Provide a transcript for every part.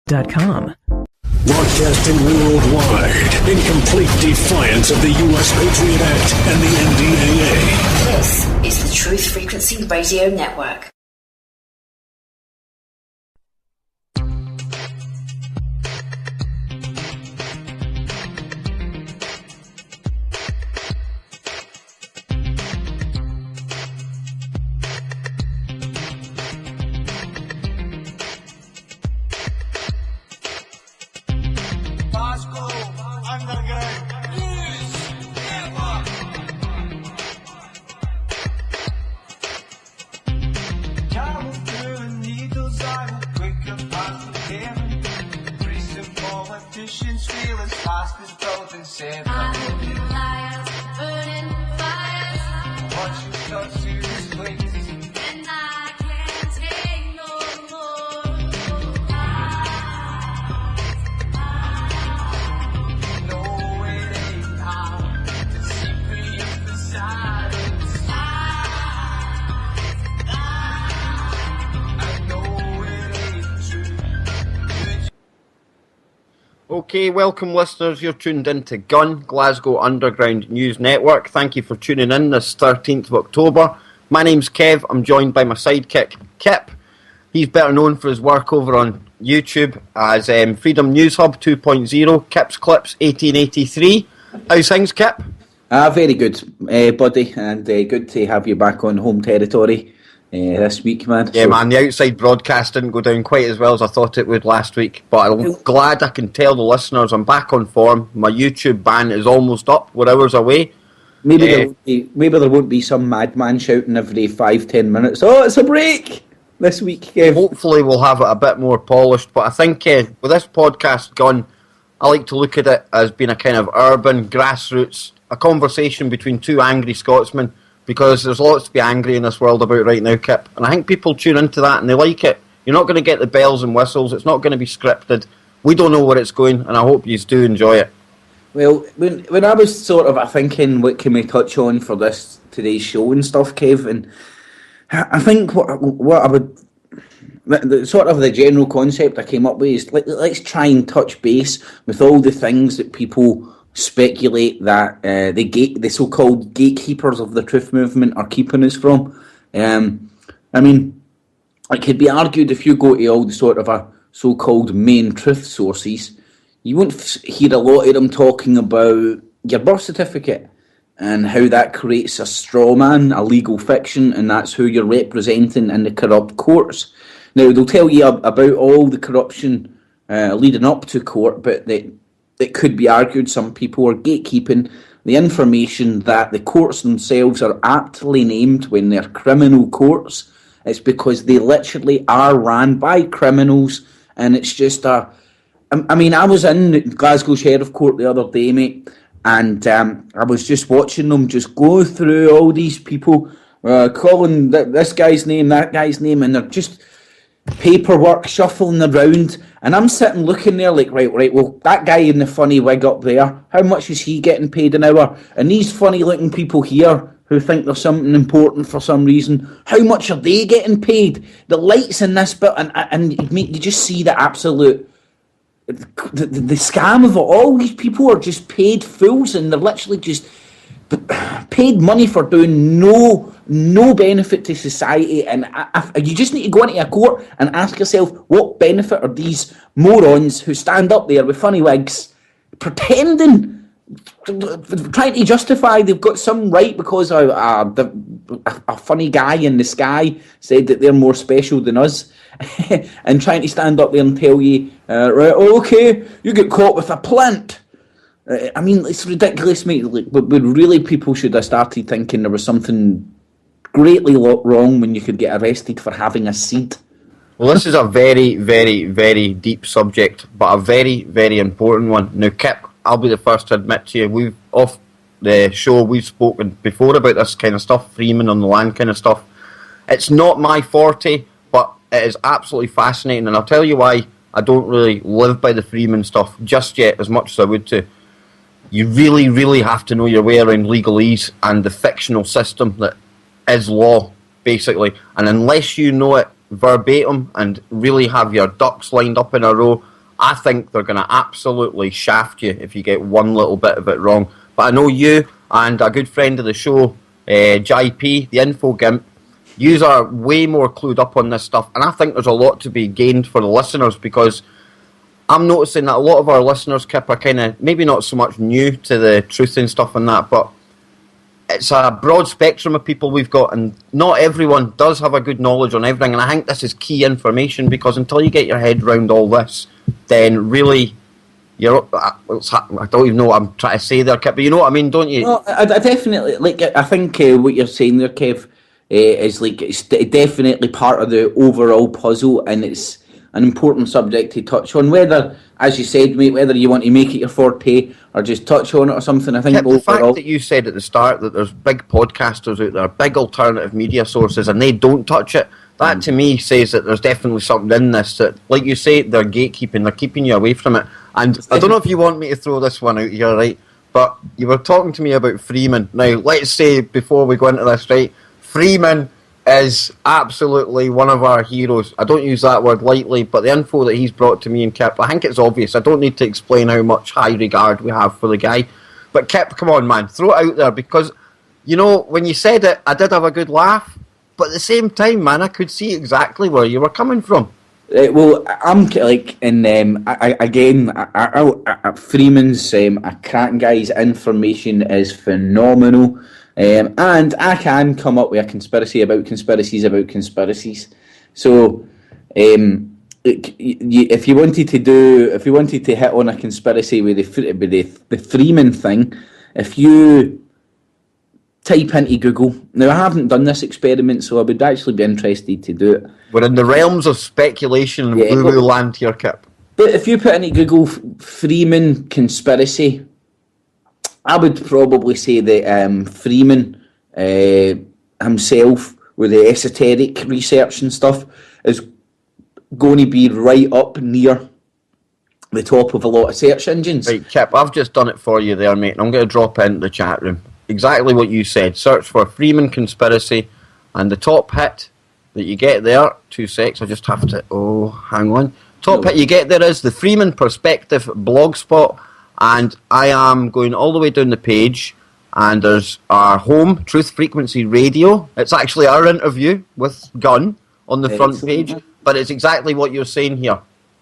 Broadcasting worldwide in complete defiance of the U.S. Patriot Act and the NDAA. This is the Truth Frequency Radio Network. Okay, welcome listeners, you're tuned in to G.U.N.N, Glasgow Underground News Network. Thank you for tuning in this 13th of October. My name's Kev, I'm joined by my sidekick, Kip. He's better known for his work over on YouTube as Freedom News Hub 2.0, Kip's Clips 1883. How's things, Kip? Very good, buddy, and good to have you back on home territory this week, man. Yeah, man, the outside broadcast didn't go down quite as well as I thought it would last week, but I'm glad I can tell the listeners I'm back on form. My YouTube ban is almost up. We're hours away. Maybe there won't be some madman shouting every 5-10 minutes, "Oh, it's a break!" this week, Kev. Hopefully we'll have it a bit more polished, but I think with this podcast G.U.N.N, I like to look at it as being a kind of urban, grassroots, a conversation between two angry Scotsmen, because there's lots to be angry in this world about right now, Kip. And I think people tune into that and they like it. You're not going to get the bells and whistles. It's not going to be scripted. We don't know where it's going, and I hope you do enjoy it. Well, when I was sort of thinking, what can we touch on for today's show and stuff, Kev, and I think what I would... The general concept I came up with is let's try and touch base with all the things that people speculate that the so-called gatekeepers of the truth movement are keeping us from. I mean, it could be argued if you go to all the sort of so-called main truth sources, you won't hear a lot of them talking about your birth certificate and how that creates a straw man, a legal fiction, and that's who you're representing in the corrupt courts. Now, they'll tell you about all the corruption leading up to court, but it could be argued some people are gatekeeping the information that the courts themselves are aptly named when they're criminal courts. It's because they literally are ran by criminals, and it's just I was in Glasgow Sheriff Court the other day, mate, and I was just watching them just go through all these people, calling this guy's name, that guy's name, and they're just paperwork shuffling around, and I'm sitting looking there like, right, well, that guy in the funny wig up there, how much is he getting paid an hour? And these funny looking people here who think there's something important for some reason, how much are they getting paid? The lights in this bit, and you just see the absolute the scam of it. All these people are just paid fools, and they're literally just paid money for doing no benefit to society, and you just need to go into a court and ask yourself, what benefit are these morons who stand up there with funny wigs pretending, trying to justify they've got some right because a funny guy in the sky said that they're more special than us, and trying to stand up there and tell you, right, okay, you get caught with a plant. I mean, it's ridiculous, mate. But really, people should have started thinking there was something greatly wrong when you could get arrested for having a seed. Well, this is a very, very, very deep subject, but a very, very important one. Now, Kip, I'll be the first to admit to you, off the show, we've spoken before about this kind of stuff, Freeman on the land kind of stuff. It's not my forte, but it is absolutely fascinating, and I'll tell you why I don't really live by the Freeman stuff just yet as much as I would to. You really, really have to know your way around legalese and the fictional system that is law, basically. And unless you know it verbatim and really have your ducks lined up in a row, I think they're going to absolutely shaft you if you get one little bit of it wrong. But I know you and a good friend of the show, JP, the Info Gimp, yous are way more clued up on this stuff, and I think there's a lot to be gained for the listeners, because I'm noticing that a lot of our listeners, Kip, are kind of maybe not so much new to the truth and stuff and that, but it's a broad spectrum of people we've got, and not everyone does have a good knowledge on everything, and I think this is key information, because until you get your head around all this, then really, I don't even know what I'm trying to say there, Kip, but you know what I mean, don't you? No, I definitely, like, I think what you're saying there, Kev, is like, it's definitely part of the overall puzzle, and it's an important subject to touch on, whether, as you said, mate, whether you want to make it your forte or just touch on it or something. I think Kip, the overall, fact that you said at the start that there's big podcasters out there, big alternative media sources, and they don't touch it, that to me says that there's definitely something in this, that, like you say, they're gatekeeping, they're keeping you away from it. And I don't know if you want me to throw this one out here, right, but you were talking to me about Freeman. Now, let's say, before we go into this, right, Freeman is absolutely one of our heroes. I don't use that word lightly, but the info that he's brought to me and Kip, I think it's obvious. I don't need to explain how much high regard we have for the guy. But Kip, come on, man, throw it out there, because, you know, when you said it, I did have a good laugh, but at the same time, man, I could see exactly where you were coming from. well, I'm like, and Freeman's a cracking guy's information is phenomenal. And I can come up with a conspiracy about conspiracies. So, if you wanted to hit on a conspiracy with the Freeman thing, if you type into Google, now I haven't done this experiment, so I would actually be interested to do it. We're in the realms of speculation and woo-woo land here, Kip. But if you put into Google Freeman conspiracy, I would probably say that Freeman himself, with the esoteric research and stuff, is going to be right up near the top of a lot of search engines. Right, Kip, I've just done it for you there, mate, and I'm going to drop into the chat room. Exactly what you said. Search for Freeman conspiracy, and the top hit that you get there, 2 secs, I just have to, hang on. Top hit you get there is the Freeman Perspective blogspot. And I am going all the way down the page, and there's our home, Truth Frequency Radio. It's actually our interview with Gunn on the front page, but it's exactly what you're saying here.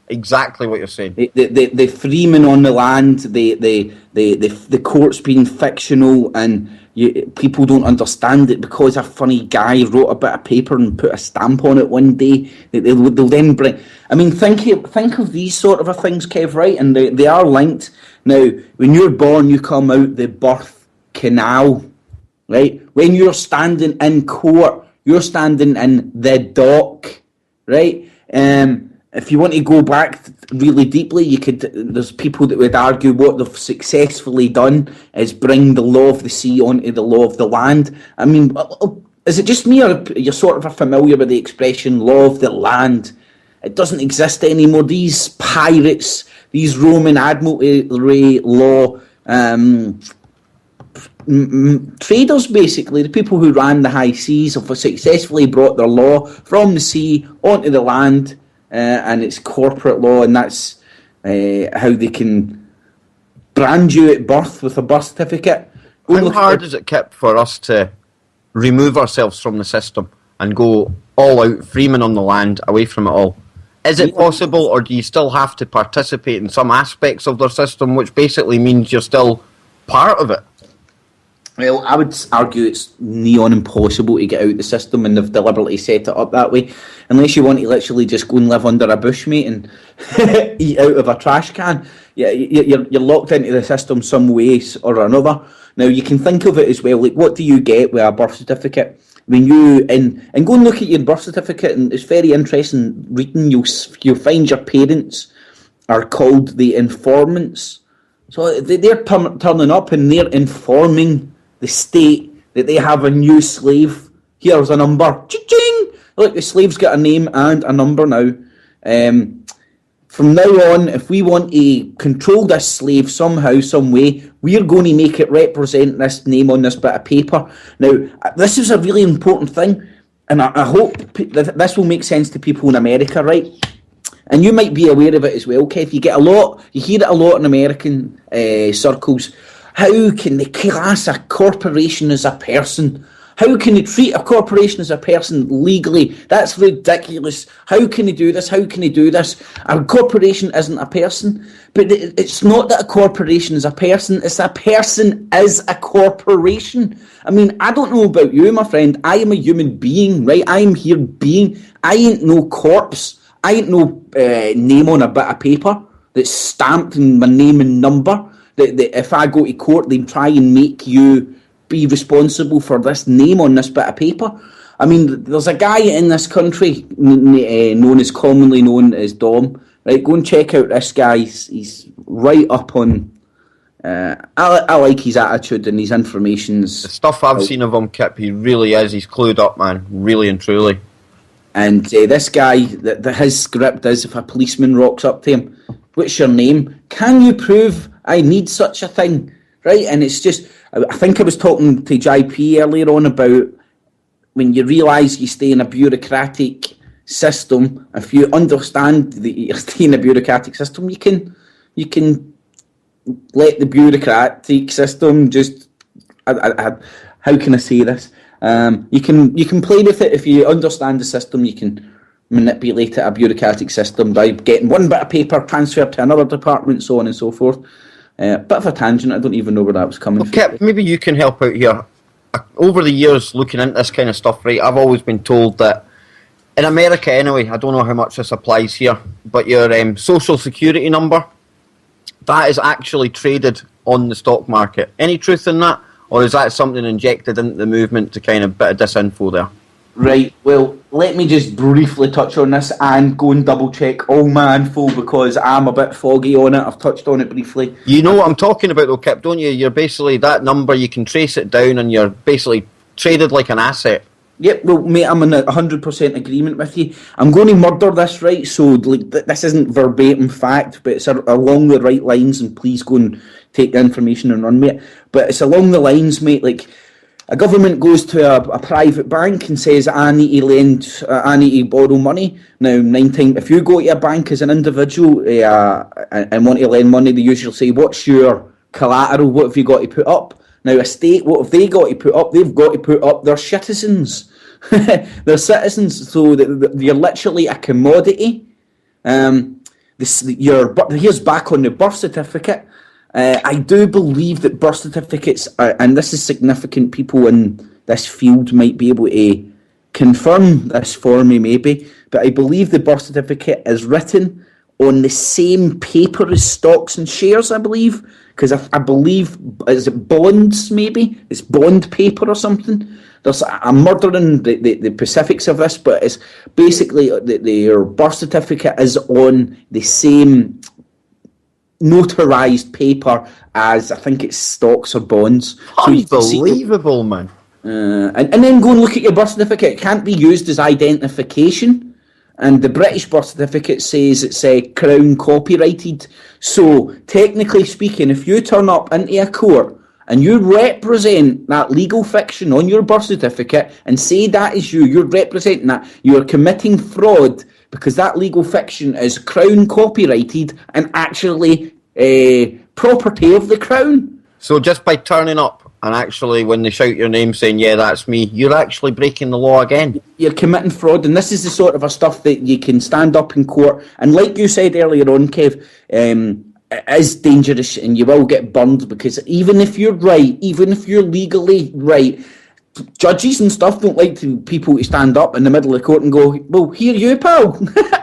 Exactly what you're saying. The Freeman on the land, the court's being fictional, and people don't understand it because a funny guy wrote a bit of paper and put a stamp on it one day. They'll then bring. I mean, think of these sort of things, Kev, right? And they are linked. Now, when you're born, you come out the birth canal, right? When you're standing in court, you're standing in the dock, right? If you want to go back really deeply, there's people that would argue what they've successfully done is bring the law of the sea onto the law of the land. I mean, is it just me, or you're sort of familiar with the expression law of the land? It doesn't exist anymore. These pirates, these Roman admiralty law traders, basically, the people who ran the high seas, have successfully brought their law from the sea onto the land, and it's corporate law, and that's how they can brand you at birth with a birth certificate. How hard is it, Kip, for us to remove ourselves from the system and go all out, Freeman on the land, away from it all? Is it possible, or do you still have to participate in some aspects of their system, which basically means you're still part of it? Well, I would argue it's neon impossible to get out the system, and they've deliberately set it up that way. Unless you want to literally just go and live under a bush, mate, and eat out of a trash can. Yeah, you're locked into the system some ways or another. Now, you can think of it as well, like, what do you get with a birth certificate? When you and go and look at your birth certificate, and it's very interesting reading. You'll find your parents are called the informants. So they're turning up and they're informing the state that they have a new slave. Here's a number. Cha-ching! Look, the slave's got a name and a number now. From now on, if we want to control this slave somehow, some way, we're going to make it represent this name on this bit of paper. Now, this is a really important thing, and I hope that this will make sense to people in America, right? and you might be aware of it as well, Kev. You hear it a lot in American circles. How can they class a corporation as a person? How can they treat a corporation as a person legally? That's ridiculous. How can they do this? How can they do this? A corporation isn't a person. But it's not that a corporation is a person. It's a person is a corporation. I mean, I don't know about you, my friend. I am a human being, right? I am here being. I ain't no corpse. I ain't no name on a bit of paper that's stamped in my name and number. That if I go to court, they try and make you be responsible for this name on this bit of paper. I mean, there's a guy in this country commonly known as Dom. Right, go and check out this guy. He's right up on. I like his attitude and his information's. The stuff I've seen of him, Kip, he really is. He's clued up, man, really and truly. And this guy, his script is: if a policeman rocks up to him, "What's your name? Can you prove I need such a thing?" Right, and it's just. I think I was talking to JP earlier on about when you realise you stay in a bureaucratic system. If you understand that you're staying in a bureaucratic system, you can let the bureaucratic system just. How can I say this? You can play with it if you understand the system. You can manipulate a bureaucratic system by getting one bit of paper transferred to another department, so on and so forth. Bit of a tangent, I don't even know where that was coming from. Kip, maybe you can help out here. Over the years, looking into this kind of stuff, right, I've always been told that, in America anyway, I don't know how much this applies here, but your social security number, that is actually traded on the stock market. Any truth in that? Or is that something injected into the movement to kind of bit of disinfo there? Right, well, let me just briefly touch on this and go and double check all my info because I'm a bit foggy on it. I've touched on it briefly. You know what I'm talking about though, Kip, don't you? You're basically, that number, you can trace it down and you're basically traded like an asset. Yep, well, mate, I'm in 100% agreement with you. I'm going to murder this, right? So, like, this isn't verbatim fact, but it's along the right lines, and please go and take the information and run with it. But it's along the lines, mate, like, a government goes to a private bank and says, I need to borrow money. Now, if you go to a bank as an individual and want to lend money, they usually say, what's your collateral? What have you got to put up? Now, a state, what have they got to put up? They've got to put up their citizens. They're citizens, so you're literally a commodity. Here's back on the birth certificate. I do believe that birth certificates, and this is significant, people in this field might be able to confirm this for me maybe, but I believe the birth certificate is written on the same paper as stocks and shares, I believe, because I believe, is it bonds maybe? It's bond paper or something. I'm murdering the specifics of this, but it's basically your birth certificate is on the same notarized paper as, I think it's stocks or bonds. Unbelievable, man. And then go and look at your birth certificate. It can't be used as identification. And the British birth certificate says it's Crown copyrighted. So, technically speaking, if you turn up into a court and you represent that legal fiction on your birth certificate and say that is you're representing that, you're committing fraud because that legal fiction is Crown copyrighted and actually property of the Crown. So just by turning up and actually when they shout your name saying, yeah, that's me, you're actually breaking the law again. You're committing fraud, and this is the sort of a stuff that you can stand up in court. And like you said earlier on, Kev, it is dangerous and you will get burned because even if you're right, even if you're legally right, judges and stuff don't like people to stand up in the middle of the court and go, well, here you, pal.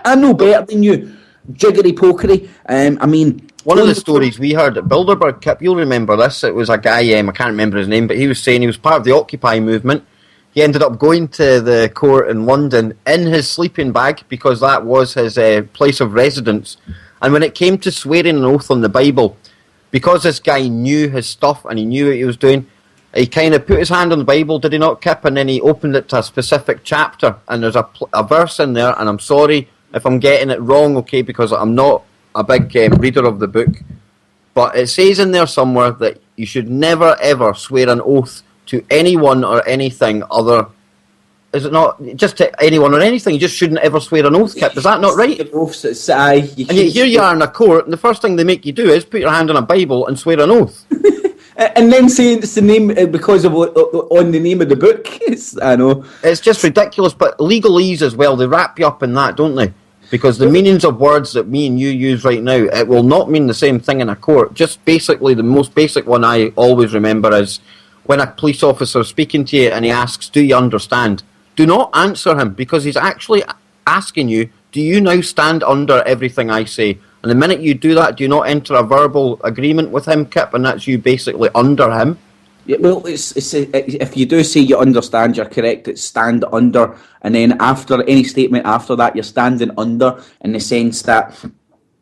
I know better than you. Jiggery pokery. I mean, one of the stories we heard at Bilderberg, Kip, you'll remember this. It was a guy, I can't remember his name, but he was saying he was part of the Occupy movement. He ended up going to the court in London in his sleeping bag because that was his place of residence. And when it came to swearing an oath on the Bible, because this guy knew his stuff and he knew what he was doing, he kind of put his hand on the Bible, did he not, Kip? And then he opened it to a specific chapter. And there's a verse in there, and I'm sorry if I'm getting it wrong, okay, because I'm not a big reader of the book. But it says in there somewhere that you should never, ever swear an oath to anyone or anything other Is it not? Just to anyone or anything, you just shouldn't ever swear an oath, Kip. Is that not right? And Here you are in a court, and the first thing they make you do is put your hand on a Bible and swear an oath. And then saying it's the name because of on the name of the book. I know. It's just ridiculous, but legalese as well, they wrap you up in that, don't they? Because the meanings of words that me and you use right now, it will not mean the same thing in a court. Just basically, the most basic one I always remember is when a police officer is speaking to you and he asks, do you understand? Do not answer him, because he's actually asking you, do you now stand under everything I say? And the minute you do that, do you not enter a verbal agreement with him, Kip, and that's you basically under him? Yeah, well, if you do say you understand, you're correct. It's stand under, and then after any statement after that, you're standing under in the sense that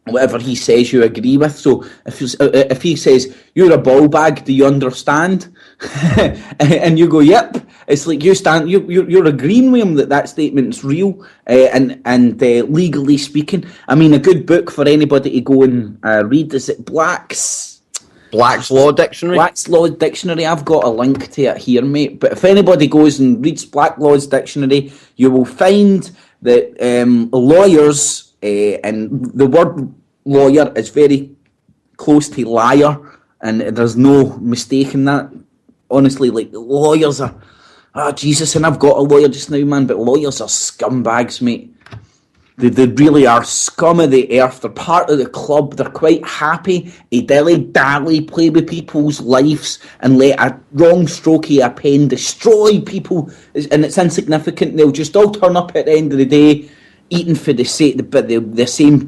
whatever he says you agree with. So if he says you're a ball bag, do you understand? And you go, yep. It's like you're agreeing with him that statement's real, and legally speaking. I mean, a good book for anybody to go and read, is it Black's Law Dictionary? Black's Law Dictionary. I've got a link to it here, mate. But if anybody goes and reads Black's Law's Dictionary, you will find that lawyers, and the word lawyer is very close to liar, and there's no mistake in that. Honestly, like, lawyers are... Oh, Jesus, and I've got a lawyer just now, man, but lawyers are scumbags, mate. They really are scum of the earth. They're part of the club. They're quite happy to dilly-dally, play with people's lives, and let a wrong stroke of a pen destroy people, and it's insignificant. They'll just all turn up at the end of the day, eating for the same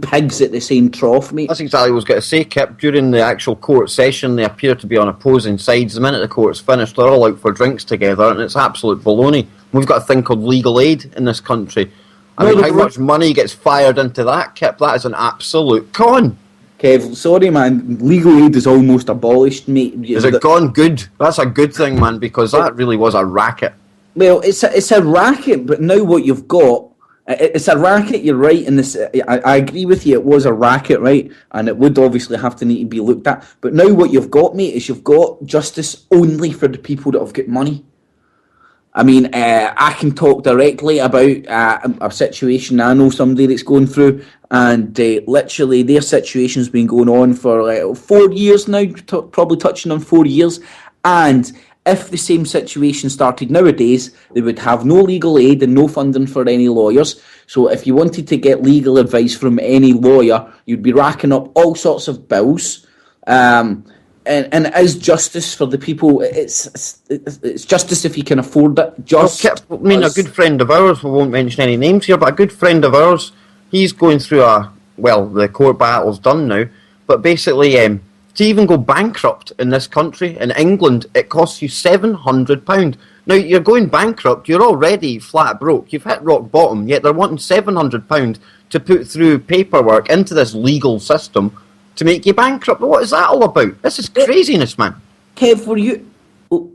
pigs at the same trough, mate. That's exactly what I was going to say, Kip. During the actual court session, they appear to be on opposing sides. The minute the court's finished, they're all out for drinks together, and it's absolute baloney. We've got a thing called legal aid in this country. I mean, how much money gets fired into that, Kip? That is an absolute con. Kev, sorry, man. Legal aid is almost abolished, mate. Is it gone good? That's a good thing, man, because that really was a racket. Well, it's a racket, but now what you've got, it's a racket, you're right, in this. I agree with you, it was a racket, right? And it would obviously have to need to be looked at. But now what you've got, mate, is you've got justice only for the people that have got money. I mean, I can talk directly about a situation I know somebody that's going through, and literally their situation's been going on for 4 years now, probably touching on 4 years, and if the same situation started nowadays, they would have no legal aid and no funding for any lawyers. So if you wanted to get legal advice from any lawyer, you'd be racking up all sorts of bills. And it is justice for the people. It's justice if you can afford it. I mean, a good friend of ours, we won't mention any names here, but a good friend of ours, he's going through the court battle's done now, but basically, to even go bankrupt in this country, in England, it costs you £700. Now, you're going bankrupt, you're already flat broke, you've hit rock bottom, yet they're wanting £700 to put through paperwork into this legal system to make you bankrupt. What is that all about? This is craziness, man. Kev, were you... Oh,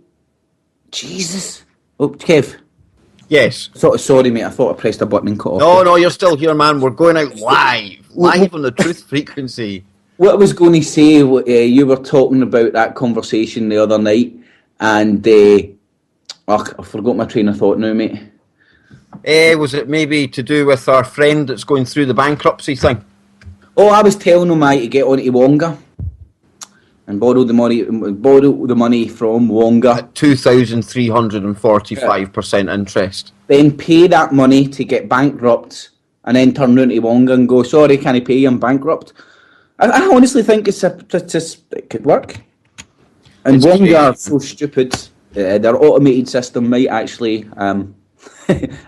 Jesus. Oh, Kev. Yes. Sorry, mate, I thought I pressed a button and cut off. No, you're still here, man. We're going out live on the Truth Frequency. What I was going to say, you were talking about that conversation the other night, and I forgot my train of thought now, mate. Was it maybe to do with our friend that's going through the bankruptcy thing? Oh, I was telling him to get onto Wonga and borrow the money from Wonga at 2,345% interest. Then pay that money to get bankrupt, and then turn around to Wonga and go, sorry, can I pay you? I'm bankrupt. I honestly think it could work. And Wonga are so stupid. Their automated system might actually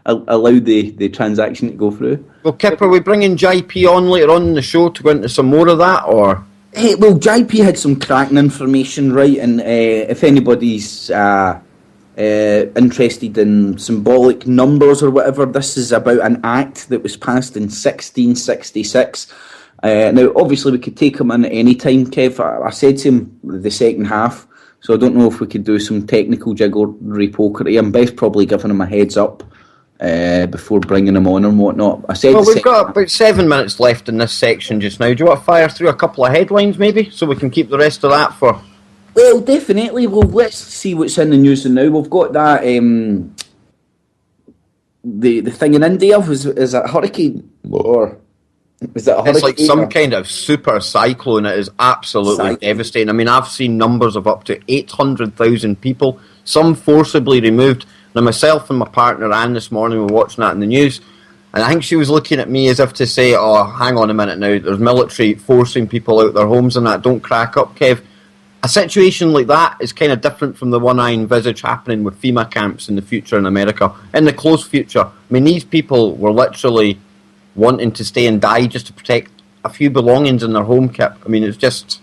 allow the transaction to go through. Well, Kip, are we bringing JP on later on in the show to go into some more of that, or? Hey, well, JP had some cracking information, right? And if anybody's interested in symbolic numbers or whatever, this is about an act that was passed in 1666. Now, obviously, we could take him in at any time, Kev. I said to him the second half, so I don't know if we could do some technical jiggery pokery. I'm best probably giving him a heads up before bringing him on and whatnot. I said. Well, we've got about 7 minutes left in this section just now. Do you want to fire through a couple of headlines, maybe, so we can keep the rest of that for? Well, definitely. Well, let's see what's in the news now. We've got that the thing in India is it a hurricane or is it a hurricane? It's like some kind of super cyclone. It is absolutely devastating. I mean, I've seen numbers of up to 800,000 people, some forcibly removed. Now, myself and my partner Anne this morning were watching that in the news, and I think she was looking at me as if to say, "Oh, hang on a minute now. There's military forcing people out their homes and that. Don't crack up, Kev." A situation like that is kind of different from the one I envisage happening with FEMA camps in the future in America, in the close future. I mean, these people were literally wanting to stay and die just to protect a few belongings in their home kit. I mean, it's just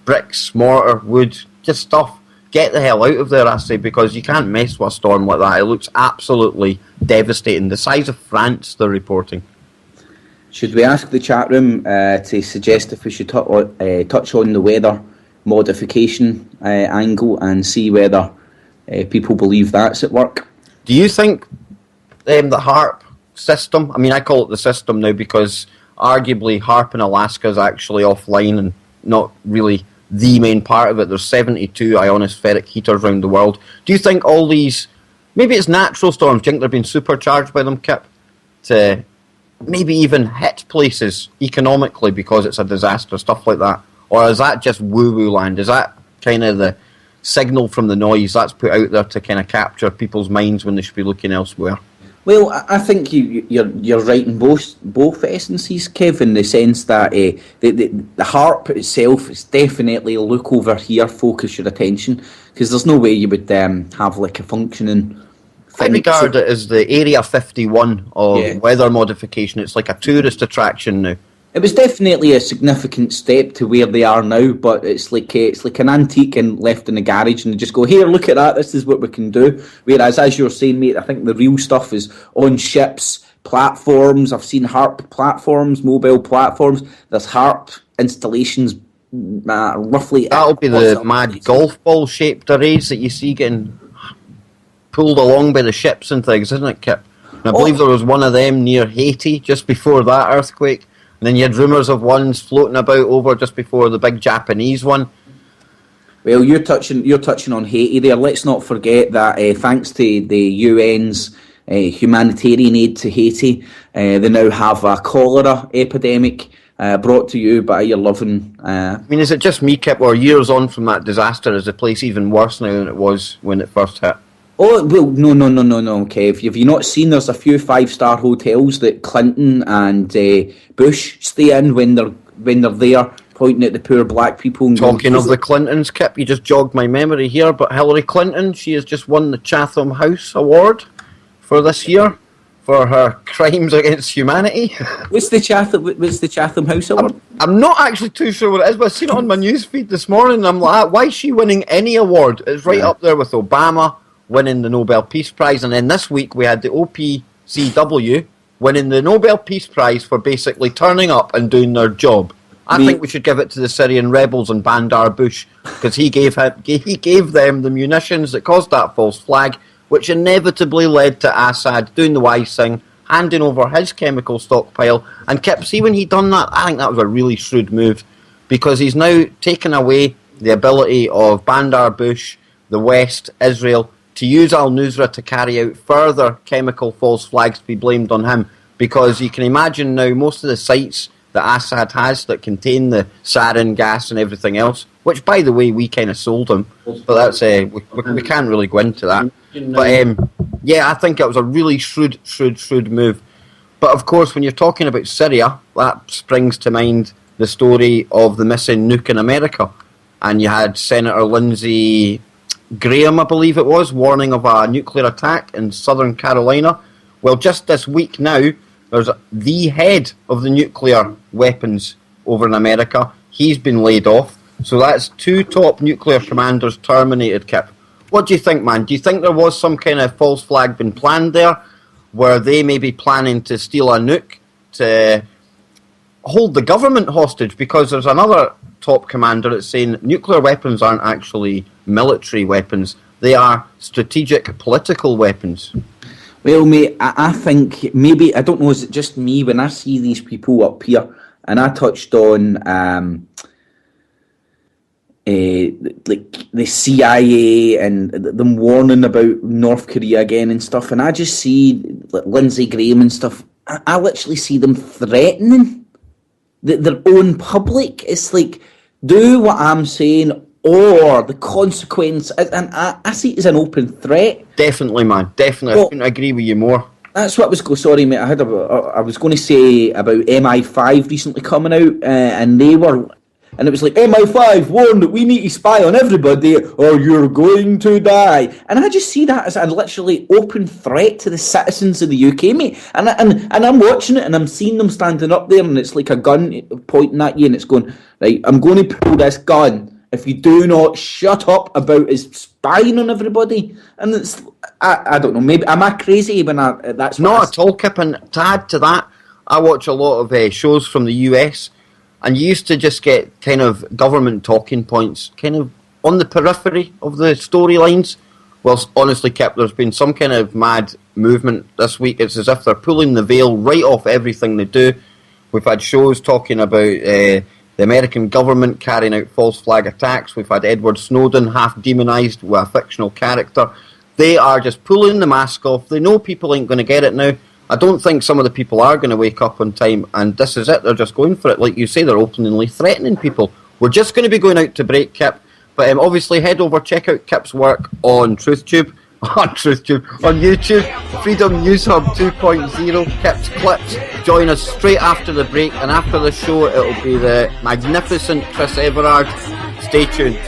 bricks, mortar, wood, just stuff. Get the hell out of there, I say, because you can't mess with a storm like that. It looks absolutely devastating. The size of France, they're reporting. Should we ask the chat room to suggest if we should touch on the weather modification angle and see whether people believe that's at work? Do you think the HARP system, I mean, I call it the system now because arguably HARP in Alaska is actually offline and not really the main part of it. There's 72 ionospheric heaters around the world. Do you think all these, maybe it's natural storms, do you think they're being supercharged by them, Kip, to maybe even hit places economically because it's a disaster, stuff like that? Or is that just woo-woo land? Is that kind of the signal from the noise that's put out there to kind of capture people's minds when they should be looking elsewhere? Well, I think you're right in both essences, Kev, in the sense that the HARP itself is definitely a look over here, focus your attention, because there's no way you would have like a functioning I regard it as the Area 51 of weather modification. It's like a tourist attraction now. It was definitely a significant step to where they are now, but it's like an antique and left in the garage, and they just go, here, look at that, this is what we can do. Whereas, as you're saying, mate, I think the real stuff is on ships, platforms. I've seen HARP platforms, mobile platforms. There's HARP installations roughly... That'll be the mad golf ball shaped arrays that you see getting pulled along by the ships and things, isn't it, Kip? And I believe there was one of them near Haiti just before that earthquake. And then you had rumours of ones floating about over just before the big Japanese one. Well, you're touching on Haiti there. Let's not forget that thanks to the UN's humanitarian aid to Haiti, they now have a cholera epidemic brought to you by your loving... I mean, is it just me, Kip, or years on from that disaster, is the place even worse now than it was when it first hit? Oh, well, no, Kev. Have you not seen there's a few five-star hotels that Clinton and Bush stay in when they're there, pointing at the poor black people? And talking of the Clintons, Kip, you just jogged my memory here, but Hillary Clinton, she has just won the Chatham House Award for this year for her crimes against humanity. What's the Chatham House Award? I'm not actually too sure what it is, but I've seen it on my news feed this morning, and I'm like, why is she winning any award? It's right up there with Obama winning the Nobel Peace Prize, and then this week we had the OPCW winning the Nobel Peace Prize for basically turning up and doing their job. I think we should give it to the Syrian rebels and Bandar Bush, because he gave them the munitions that caused that false flag, which inevitably led to Assad doing the wise thing, handing over his chemical stockpile, and see when he done that, I think that was a really shrewd move, because he's now taken away the ability of Bandar Bush, the West, Israel, to use al-Nusra to carry out further chemical false flags to be blamed on him, because you can imagine now most of the sites that Assad has that contain the sarin gas and everything else, which by the way we kind of sold him, but that's we can't really go into that. But yeah, I think it was a really shrewd move. But of course, when you're talking about Syria, that springs to mind the story of the missing nuke in America, and you had Senator Lindsey Graham, I believe it was, warning of a nuclear attack in Southern Carolina. Well, just this week now, there's the head of the nuclear weapons over in America. He's been laid off. So that's two top nuclear commanders terminated, Kip. What do you think, man? Do you think there was some kind of false flag been planned there? Were they maybe planning to steal a nuke to hold the government hostage? Because there's another top commander that's saying nuclear weapons aren't actually military weapons. They are strategic political weapons. Well, mate, I think maybe, I don't know, is it just me when I see these people up here, and I touched on like the CIA and them warning about North Korea again and stuff, and I just see like Lindsey Graham and stuff. I literally see them threatening their own public. It's like, do what I'm saying, or the consequence. And I see it as an open threat. Definitely, man. Definitely. Well, I couldn't agree with you more. That's what I was going. Sorry, mate. I was going to say about MI5 recently coming out, and they were, and it was like MI5 warned that we need to spy on everybody, or you're going to die. And I just see that as a literally open threat to the citizens of the UK, mate. And I'm watching it, and I'm seeing them standing up there, and it's like a gun pointing at you, and it's going, right, I'm going to pull this gun if you do not shut up about us spying on everybody. And it's, I don't know, maybe, am I crazy when that's what Not at all, Kip, and to add to that, I watch a lot of shows from the US, and you used to just get kind of government talking points kind of on the periphery of the storylines. Well, honestly, Kip, there's been some kind of mad movement this week. It's as if they're pulling the veil right off everything they do. We've had shows talking about the American government carrying out false flag attacks. We've had Edward Snowden half demonised with a fictional character. They are just pulling the mask off. They know people ain't going to get it now. I don't think some of the people are going to wake up on time, and this is it. They're just going for it. Like you say, they're openly threatening people. We're just going to be going out to break, Kip. But obviously, head over, check out Kip's work on TruthTube. On YouTube, Freedom News Hub 2.0, Kip's Clips. Join us straight after the break, and after the show it'll be the magnificent Chris Everard. Stay tuned.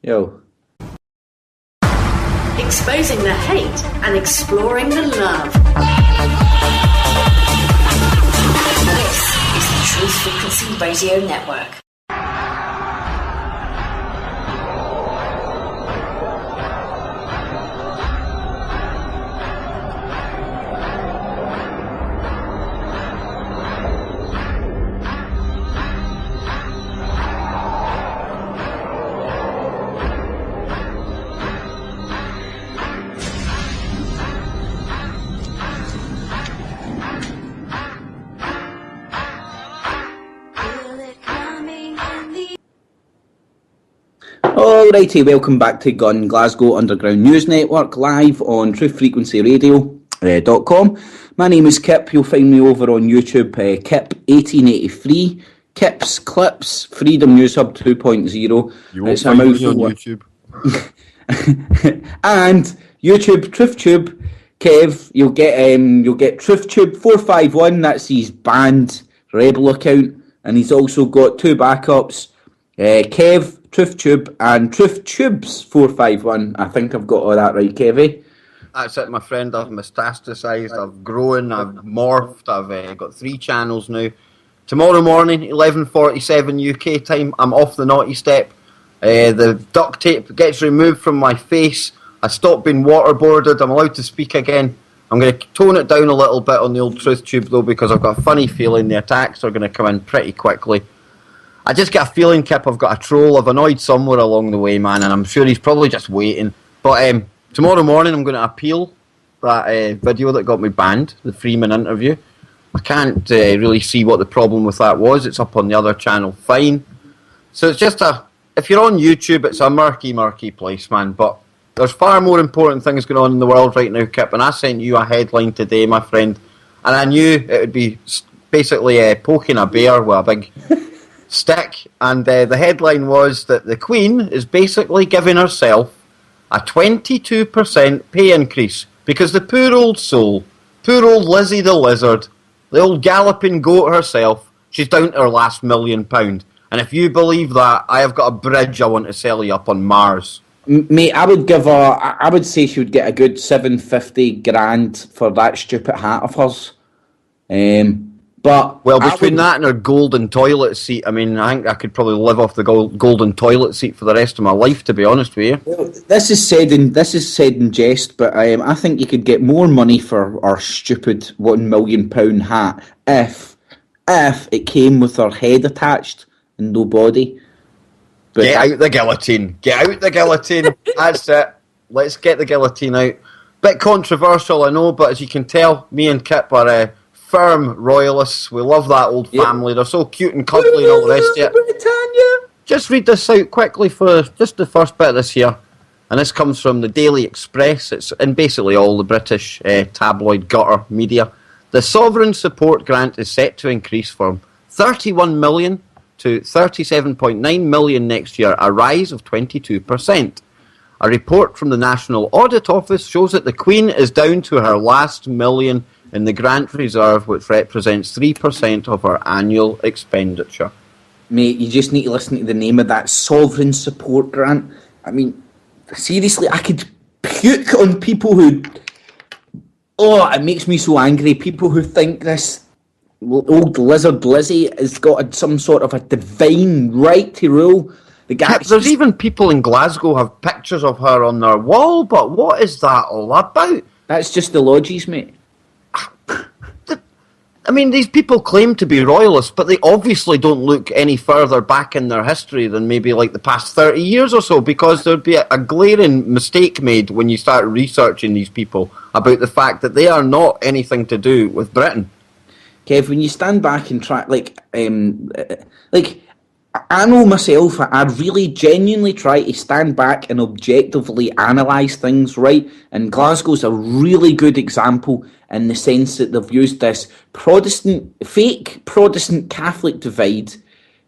Yo. Exposing the hate and exploring the love. This is the Truth Frequency Radio Network. Alrighty, welcome back to Gun Glasgow Underground News Network, live on truthfrequencyradio.com. My name is Kip. You'll find me over on YouTube, Kip1883, Kip's Clips, Freedom News Hub 2.0. You won't find me on YouTube. And YouTube, TruthTube, Kev, you'll get TruthTube 451, that's his band Rebel account, and he's also got two backups, Kev, TruthTube, and TruthTubes 451. I think I've got all that right, Kevy. That's it, my friend. I've metastasized, I've grown, I've morphed, I've got 3 channels now. Tomorrow morning, 11:47 UK time, I'm off the naughty step. The duct tape gets removed from my face. I stop being waterboarded. I'm allowed to speak again. I'm going to tone it down a little bit on the old TruthTube though, because I've got a funny feeling the attacks are going to come in pretty quickly. I just get a feeling, Kip, I've got a troll. I've annoyed somewhere along the way, man, and I'm sure he's probably just waiting. But tomorrow morning I'm going to appeal that video that got me banned, the Freeman interview. I can't really see what the problem with that was. It's up on the other channel, fine. So it's just if you're on YouTube, it's a murky place, man. But there's far more important things going on in the world right now, Kip, and I sent you a headline today, my friend, and I knew it would be basically poking a bear with a big stick, and the headline was that the Queen is basically giving herself a 22% pay increase because the poor old soul, poor old Lizzie the Lizard, the old galloping goat herself, she's down to her last £1 million. And if you believe that, I have got a bridge I want to sell you up on Mars. Mate, I would say she would get a good 750 grand for that stupid hat of hers. But Well, between that and her golden toilet seat, I mean, I think I could probably live off the golden toilet seat for the rest of my life, to be honest with you. well, this is said in jest, but I think you could get more money for our stupid £1 million hat if it came with her head attached and no body. But Get out the guillotine. Get out the guillotine. That's it. Let's get the guillotine out. Bit controversial, I know, but as you can tell, me and Kip are firm royalists. We love that old family. They're so cute and cuddly and all the rest of it. Britannia. Just read this out quickly for just the first bit of this here. And this comes from the Daily Express. It's in basically all the British tabloid gutter media. The sovereign support grant is set to increase from 31 million to 37.9 million next year, a rise of 22%. A report from the National Audit Office shows that the Queen is down to her last million in the grant reserve, which represents 3% of her annual expenditure. Mate, you just need to listen to the name of that sovereign support grant. I mean, seriously, I could puke on people who... Oh, it makes me so angry. People who think this old lizard Lizzie has got some sort of a divine right to rule. There's even people in Glasgow have pictures of her on their wall, but what is that all about? That's just the lodges, mate. I mean, these people claim to be royalists, but they obviously don't look any further back in their history than maybe like the past 30 years or so, because there'd be a glaring mistake made when you start researching these people about the fact that they are not anything to do with Britain. Kev, when you stand back and try, I know myself, I really genuinely try to stand back and objectively analyse things, right? And Glasgow's a really good example in the sense that they've used this fake Protestant Catholic divide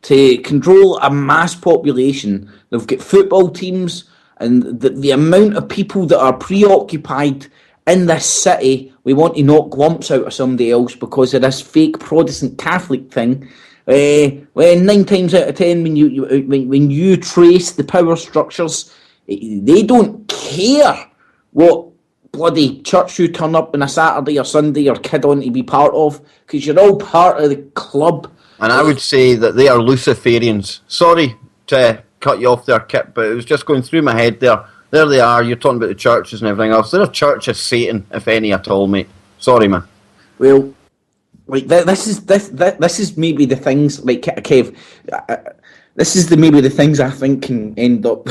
to control a mass population. They've got football teams, and the amount of people that are preoccupied in this city, we want to knock lumps out of somebody else because of this fake Protestant Catholic thing. When 9 times out of 10, when you trace the power structures, they don't care what bloody church you turn up on a Saturday or Sunday or kid on to be part of, because you're all part of the club. And I would say that they are Luciferians. Sorry to cut you off there, Kip, but it was just going through my head there. There they are, you're talking about the churches and everything else. They're a church of Satan, if any at all, mate. Sorry, man. Well, like this is maybe the things, like Kev, this is maybe the things I think can end up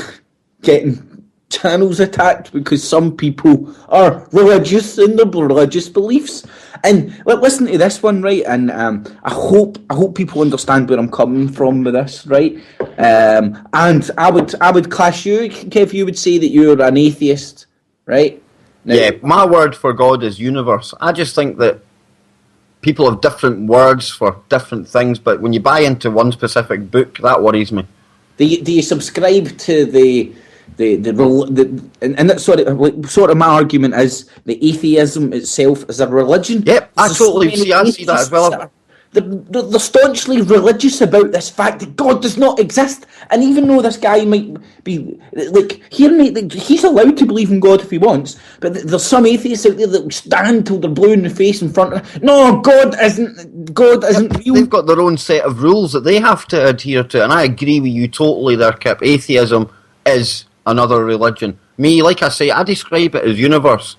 getting channels attacked, because some people are religious in their religious beliefs. And listen to this one, right? And I hope people understand where I'm coming from with this, right? And I would class you, Kev. You would say that you're an atheist, right? Now, yeah, my word for God is universe. I just think that people have different words for different things, but when you buy into one specific book, that worries me. Do you subscribe to and that's sort of my argument is the atheism itself is a religion? Yep, I totally see that as well. They're staunchly religious about this fact that God does not exist, and even though this guy might be he's allowed to believe in God if he wants, but there's some atheists out there that will stand till they're blue in the face in front of no, God isn't real. They've got their own set of rules that they have to adhere to, and I agree with you totally there, Kip. Atheism is another religion. Me, like I say, I describe it as universe.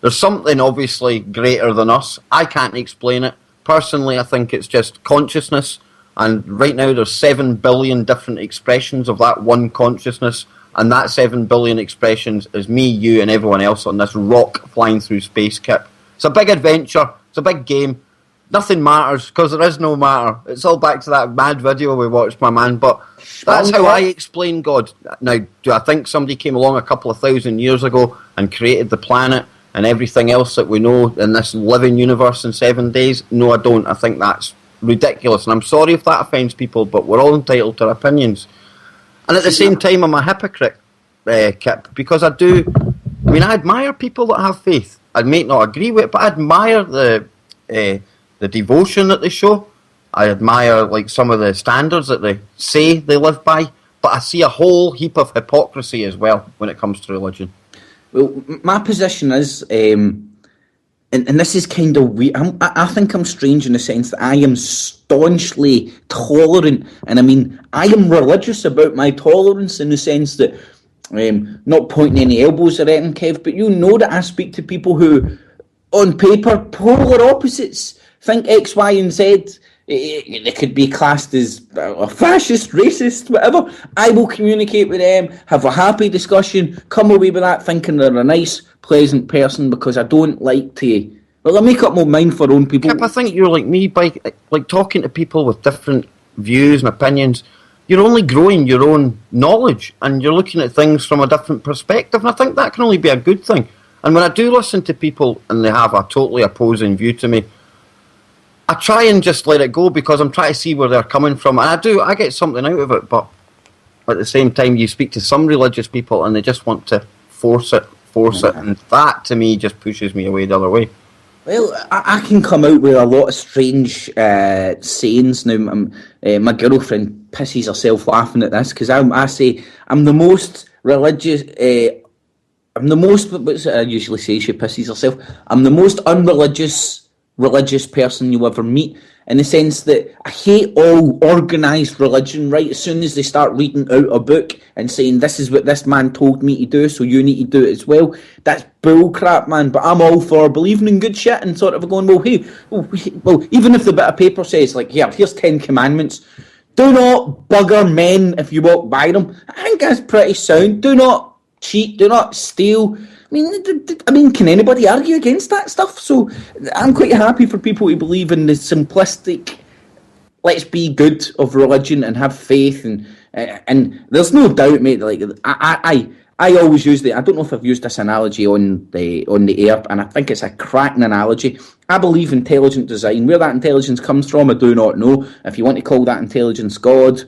There's something obviously greater than us. I can't explain it. Personally, I think it's just consciousness, and right now there's 7 billion different expressions of that one consciousness, and that 7 billion expressions is me, you, and everyone else on this rock flying through space, Kip. It's a big adventure. It's a big game. Nothing matters, because there is no matter. It's all back to that mad video we watched, my man, but that's how I explain God. Now, do I think somebody came along a couple of thousand years ago and created the planet and everything else that we know in this living universe in 7 days? No, I don't. I think that's ridiculous, and I'm sorry if that offends people, but we're all entitled to our opinions. And at the same time, I'm a hypocrite, Kip, because I admire people that have faith. I may not agree with it, but I admire the devotion that they show. I admire like some of the standards that they say they live by, but I see a whole heap of hypocrisy as well when it comes to religion. Well, my position is and this is kind of weird. I think I'm strange in the sense that I am staunchly tolerant, and I mean I am religious about my tolerance in the sense that not pointing any elbows or anything, Kev, but you know that I speak to people who, on paper, polar opposites, think X, Y, and Z. They could be classed as a fascist, racist, whatever. I will communicate with them, have a happy discussion, come away with that thinking they're a nice, pleasant person, because I don't like to... Well, I make up my mind for own people. Kip, I think you're like me, by like talking to people with different views and opinions. You're only growing your own knowledge, and you're looking at things from a different perspective, and I think that can only be a good thing. And when I do listen to people and they have a totally opposing view to me, I try and just let it go, because I'm trying to see where they're coming from. And I get something out of it, but at the same time, you speak to some religious people and they just want to force it. And that, to me, just pushes me away the other way. Well, I can come out with a lot of strange sayings now. My girlfriend pisses herself laughing at this, because I say I'm the most religious... what's it I usually say? She pisses herself. I'm the most unreligious religious person you'll ever meet, in the sense that I hate all organised religion, right? As soon as they start reading out a book and saying, this is what this man told me to do, so you need to do it as well, that's bull crap, man. But I'm all for believing in good shit and sort of going, well, hey, even if the bit of paper says, like, yeah, here's 10 commandments, do not bugger men if you walk by them. I think that's pretty sound. Do not cheat, do not steal. I mean, can anybody argue against that stuff? So I'm quite happy for people who believe in the simplistic, let's be good of religion and have faith, and there's no doubt, mate. Like I always use I don't know if I've used this analogy on the air, and I think it's a cracking analogy. I believe intelligent design. Where that intelligence comes from, I do not know. If you want to call that intelligence God,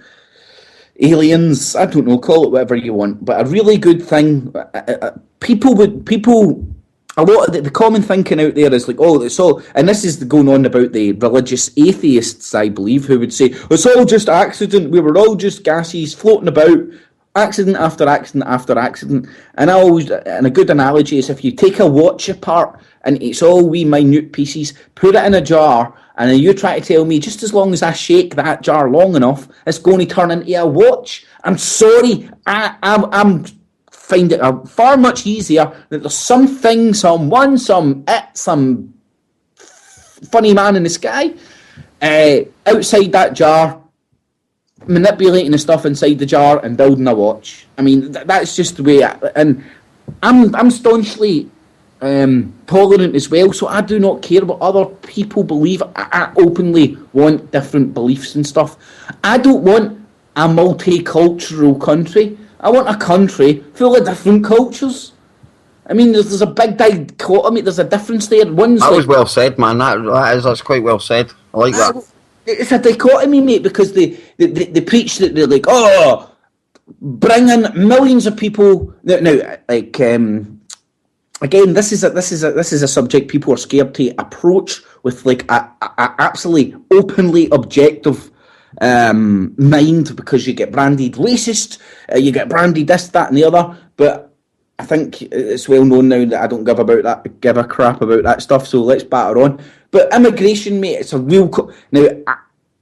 aliens, I don't know, call it whatever you want, but a really good thing. A lot of the common thinking out there is like, oh, it's all, and this is going on about the religious atheists, I believe, who would say, it's all just accident, we were all just gases floating about, accident after accident after accident. And a good analogy is, if you take a watch apart and it's all wee minute pieces, put it in a jar, and then you try to tell me, just as long as I shake that jar long enough, it's going to turn into a watch. I'm sorry, I'm find it far much easier that there's something, some funny man in the sky outside that jar, manipulating the stuff inside the jar and building a watch. I mean, that's just the way. And I'm staunchly tolerant as well, so I do not care what other people believe. I openly want different beliefs and stuff. I don't want a multicultural country. I want a country full of different cultures. I mean, there's a big dichotomy. There's a difference there. That was well said, man. That's quite well said. I like that. It's a dichotomy, mate, because they preach that they're like, oh, bring in millions of people. Now, like, again, this is a subject people are scared to approach with like a absolutely openly objective mind, because you get branded racist, you get branded this, that, and the other. But I think it's well known now that I don't give a crap about that stuff. So let's batter on. But immigration, mate, it's a real... Now,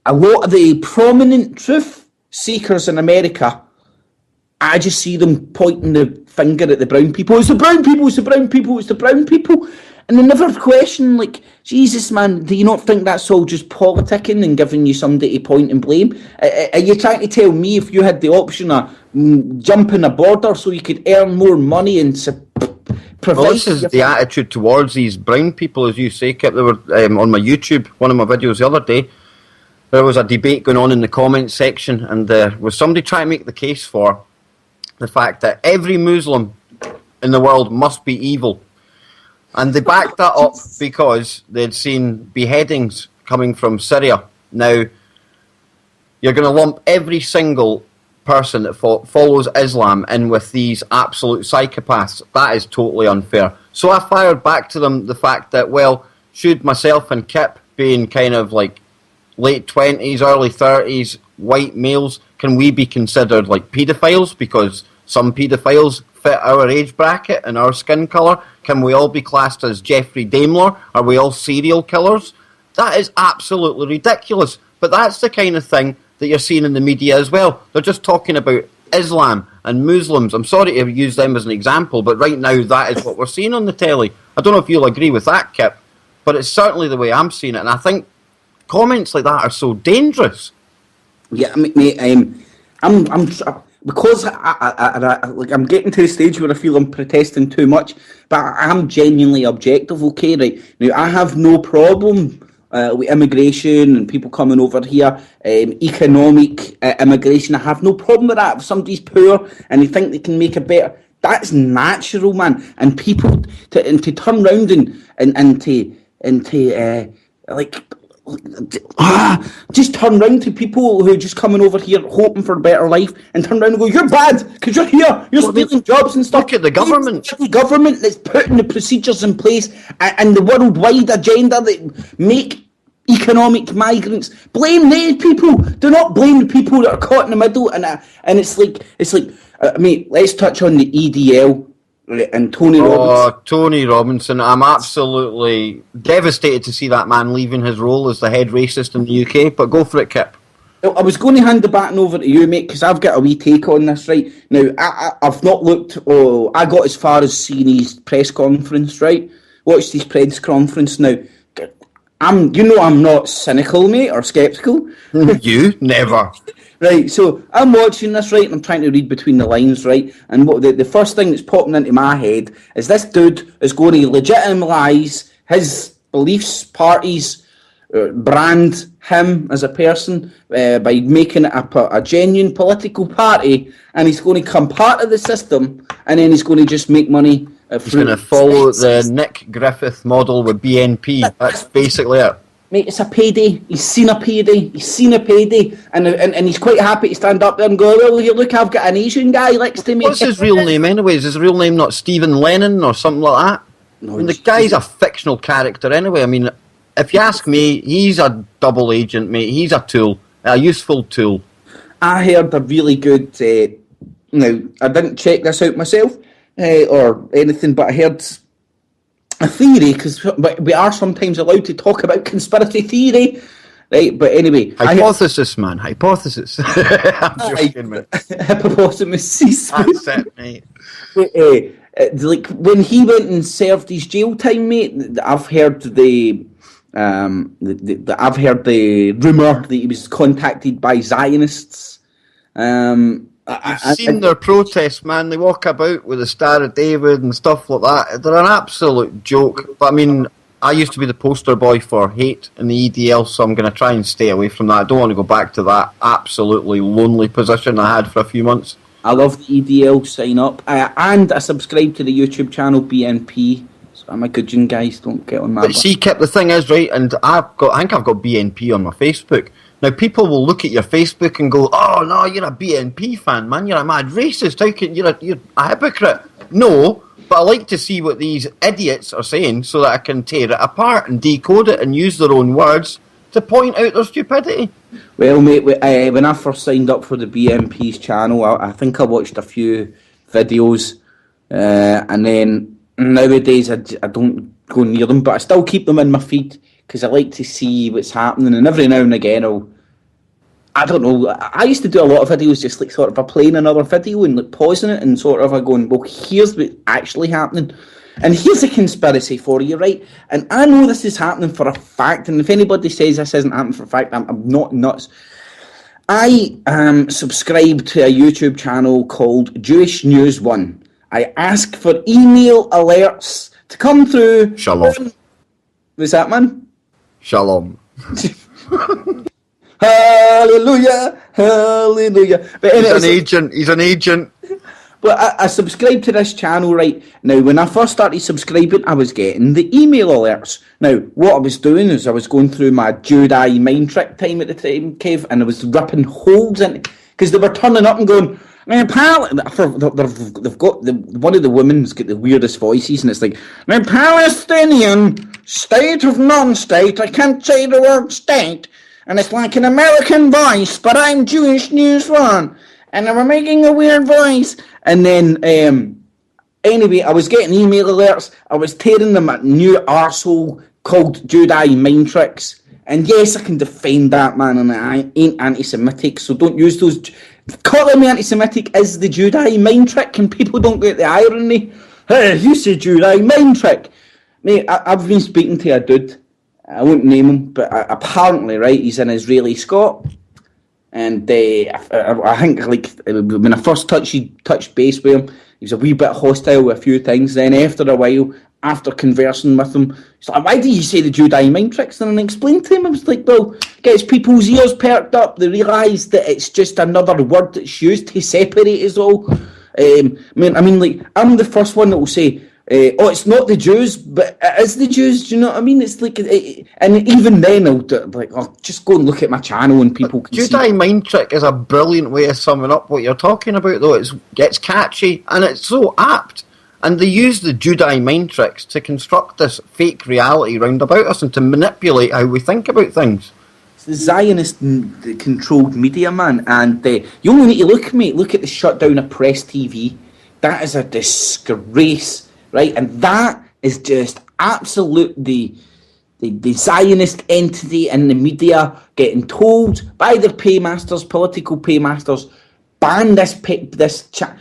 a lot of the prominent truth seekers in America, I just see them pointing the finger at the brown people. It's the brown people, it's the brown people, it's the brown people. And they never question, like, Jesus, man, do you not think that's all just politicking and giving you somebody to point and blame? Are you trying to tell me if you had the option of jumping a border so you could earn more money and provide... Well, this is the attitude towards these brown people, as you say, Kip. They were on my YouTube, one of my videos the other day. There was a debate going on in the comments section, and there was somebody trying to make the case for the fact that every Muslim in the world must be evil. And they backed that up because they'd seen beheadings coming from Syria. Now, you're going to lump every single person that follows Islam in with these absolute psychopaths. That is totally unfair. So I fired back to them the fact that, well, should myself and Kip, being kind of like late 20s, early 30s, white males, can we be considered like paedophiles because some paedophiles fit our age bracket and our skin colour? Can we all be classed as Jeffrey Dahmer? Are we all serial killers? That is absolutely ridiculous. But that's the kind of thing that you're seeing in the media as well. They're just talking about Islam and Muslims. I'm sorry to use them as an example, but right now that is what we're seeing on the telly. I don't know if you'll agree with that, Kip, but it's certainly the way I'm seeing it, and I think comments like that are so dangerous. Yeah, mate, I'm because I'm getting to the stage where I feel I'm protesting too much, but I'm genuinely objective, okay, right? Now, I have no problem with immigration and people coming over here, economic immigration. I have no problem with that. If somebody's poor and they think they can make it better, that's natural, man. And people to turn around just turn round to people who are just coming over here hoping for a better life and turn around and go, you're bad because you're here, you're stealing jobs and stuff. Look at the government. The government that's putting the procedures in place and the worldwide agenda that make economic migrants. Blame these people. Do not blame the people that are caught in the middle. And it's like, mate, let's touch on the EDL. And Tony Robinson. Tony Robinson. I'm absolutely devastated to see that man leaving his role as the head racist in the UK, but go for it, Kip. I was going to hand the baton over to you, mate, because I've got a wee take on this, right? Now, I've not looked, I got as far as seeing his press conference, right? Watched his press conference. Now, I'm not cynical, mate, or sceptical. You? Never. Right, so I'm watching this, right, and I'm trying to read between the lines, right, and what the first thing that's popping into my head is this dude is going to legitimise his beliefs, parties, brand him as a person by making it a genuine political party, and he's going to come part of the system, and then he's going to just make money. He's going to follow the Nick Griffith model with BNP. That's basically it. Mate, it's a payday. He's seen a payday. And he's quite happy to stand up there and go, well, here, look, I've got an Asian guy next to me. What's his real name anyway? Is his real name not Stephen Lennon or something like that? No, I mean, the guy's a fictional character anyway. I mean, if you ask me, he's a double agent, mate. He's a tool, a useful tool. I heard a really good, now, I didn't check this out myself or anything, but I heard a theory, because we are sometimes allowed to talk about conspiracy theory, right? But anyway, hypothesis, man, hypothesis. I'm joking, man. Hippopotamus. That's it, mate. Like when he went and served his jail time, mate, I've heard the rumor that he was contacted by Zionists. You've seen their protests, man. They walk about with the Star of David and stuff like that. They're an absolute joke. But I mean, I used to be the poster boy for hate in the EDL, so I'm going to try and stay away from that. I don't want to go back to that absolutely lonely position I had for a few months. I love the EDL, sign up. And I subscribe to the YouTube channel BNP. So I'm a good one, guys. Don't get on my But see, Kip, the thing is, right, and I think I've got BNP on my Facebook. Now, people will look at your Facebook and go, oh, no, you're a BNP fan, man. You're a mad racist. How can you're a hypocrite? No, but I like to see what these idiots are saying so that I can tear it apart and decode it and use their own words to point out their stupidity. Well, mate, when I first signed up for the BNP's channel, I think I watched a few videos, and then nowadays I don't go near them, but I still keep them in my feed, because I like to see what's happening, and every now and again I don't know, I used to do a lot of videos just like sort of playing another video and like pausing it and sort of going, well, here's what's actually happening, and here's a conspiracy for you, right? And I know this is happening for a fact, and if anybody says this isn't happening for a fact, I'm not nuts. I subscribe to a YouTube channel called Jewish News 1. I ask for email alerts to come through. Shalom. What's that, man? Shalom. Hallelujah, hallelujah. But He's an agent. But I subscribed to this channel, right? Now, when I first started subscribing, I was getting the email alerts. Now, what I was doing is I was going through my Jedi mind trick time at the time, Kev, and I was ripping holes in it, because they were turning up and going, they've got one of the women's got the weirdest voices, and it's like, the Palestinian state of non-state, I can't say the word state, and it's like an American voice, but I'm Jewish News 1. and they were making a weird voice. And then, anyway, I was getting email alerts. I was tearing them a new arsehole called Jedi Mind Tricks. And yes, I can defend that, man, and I ain't anti-Semitic, so don't use those. Calling me anti-Semitic is the Jedi Mind Trick, and people don't get the irony. Hey, you say Jedi Mind Trick. Mate, I've been speaking to a dude. I won't name him, but apparently, right, he's an Israeli Scot. And I think, like, when I first touched base with him, he was a wee bit hostile with a few things. Then after a while, after conversing with him, he's like, why do you say the Jedi Mind Tricks? And I explained to him, I was like, well, gets people's ears perked up. They realise that it's just another word that's used to separate us all. I mean, like, I'm the first one that will say, oh, it's not the Jews, but it is the Jews. Do you know what I mean? It's like, and even then, I'll like, oh, just go and look at my channel, and people can see. Jedi Mind Trick is a brilliant way of summing up what you're talking about, though. It's catchy and it's so apt, and they use the Jedi Mind Tricks to construct this fake reality round about us and to manipulate how we think about things. It's the Zionist-controlled media, man, and you only need to look at the shutdown of Press TV. That is a disgrace. Right, and that is just absolutely the Zionist entity in the media getting told by their paymasters, political paymasters, ban this chat.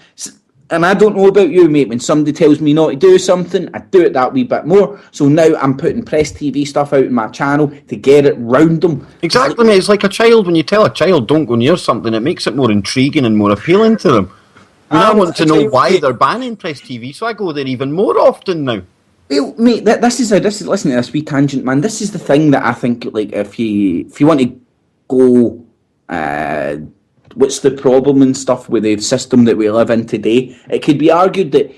And I don't know about you, mate. When somebody tells me not to do something, I do it that wee bit more. So now I'm putting Press TV stuff out in my channel to get it round them. Exactly, mate. It's like a child. When you tell a child don't go near something, it makes it more intriguing and more appealing to them. I want to know why they're banning Press TV, so I go there even more often now. Well, mate, listen to this wee tangent, man. This is the thing that I think, like, if you want to go, what's the problem and stuff with the system that we live in today? It could be argued that,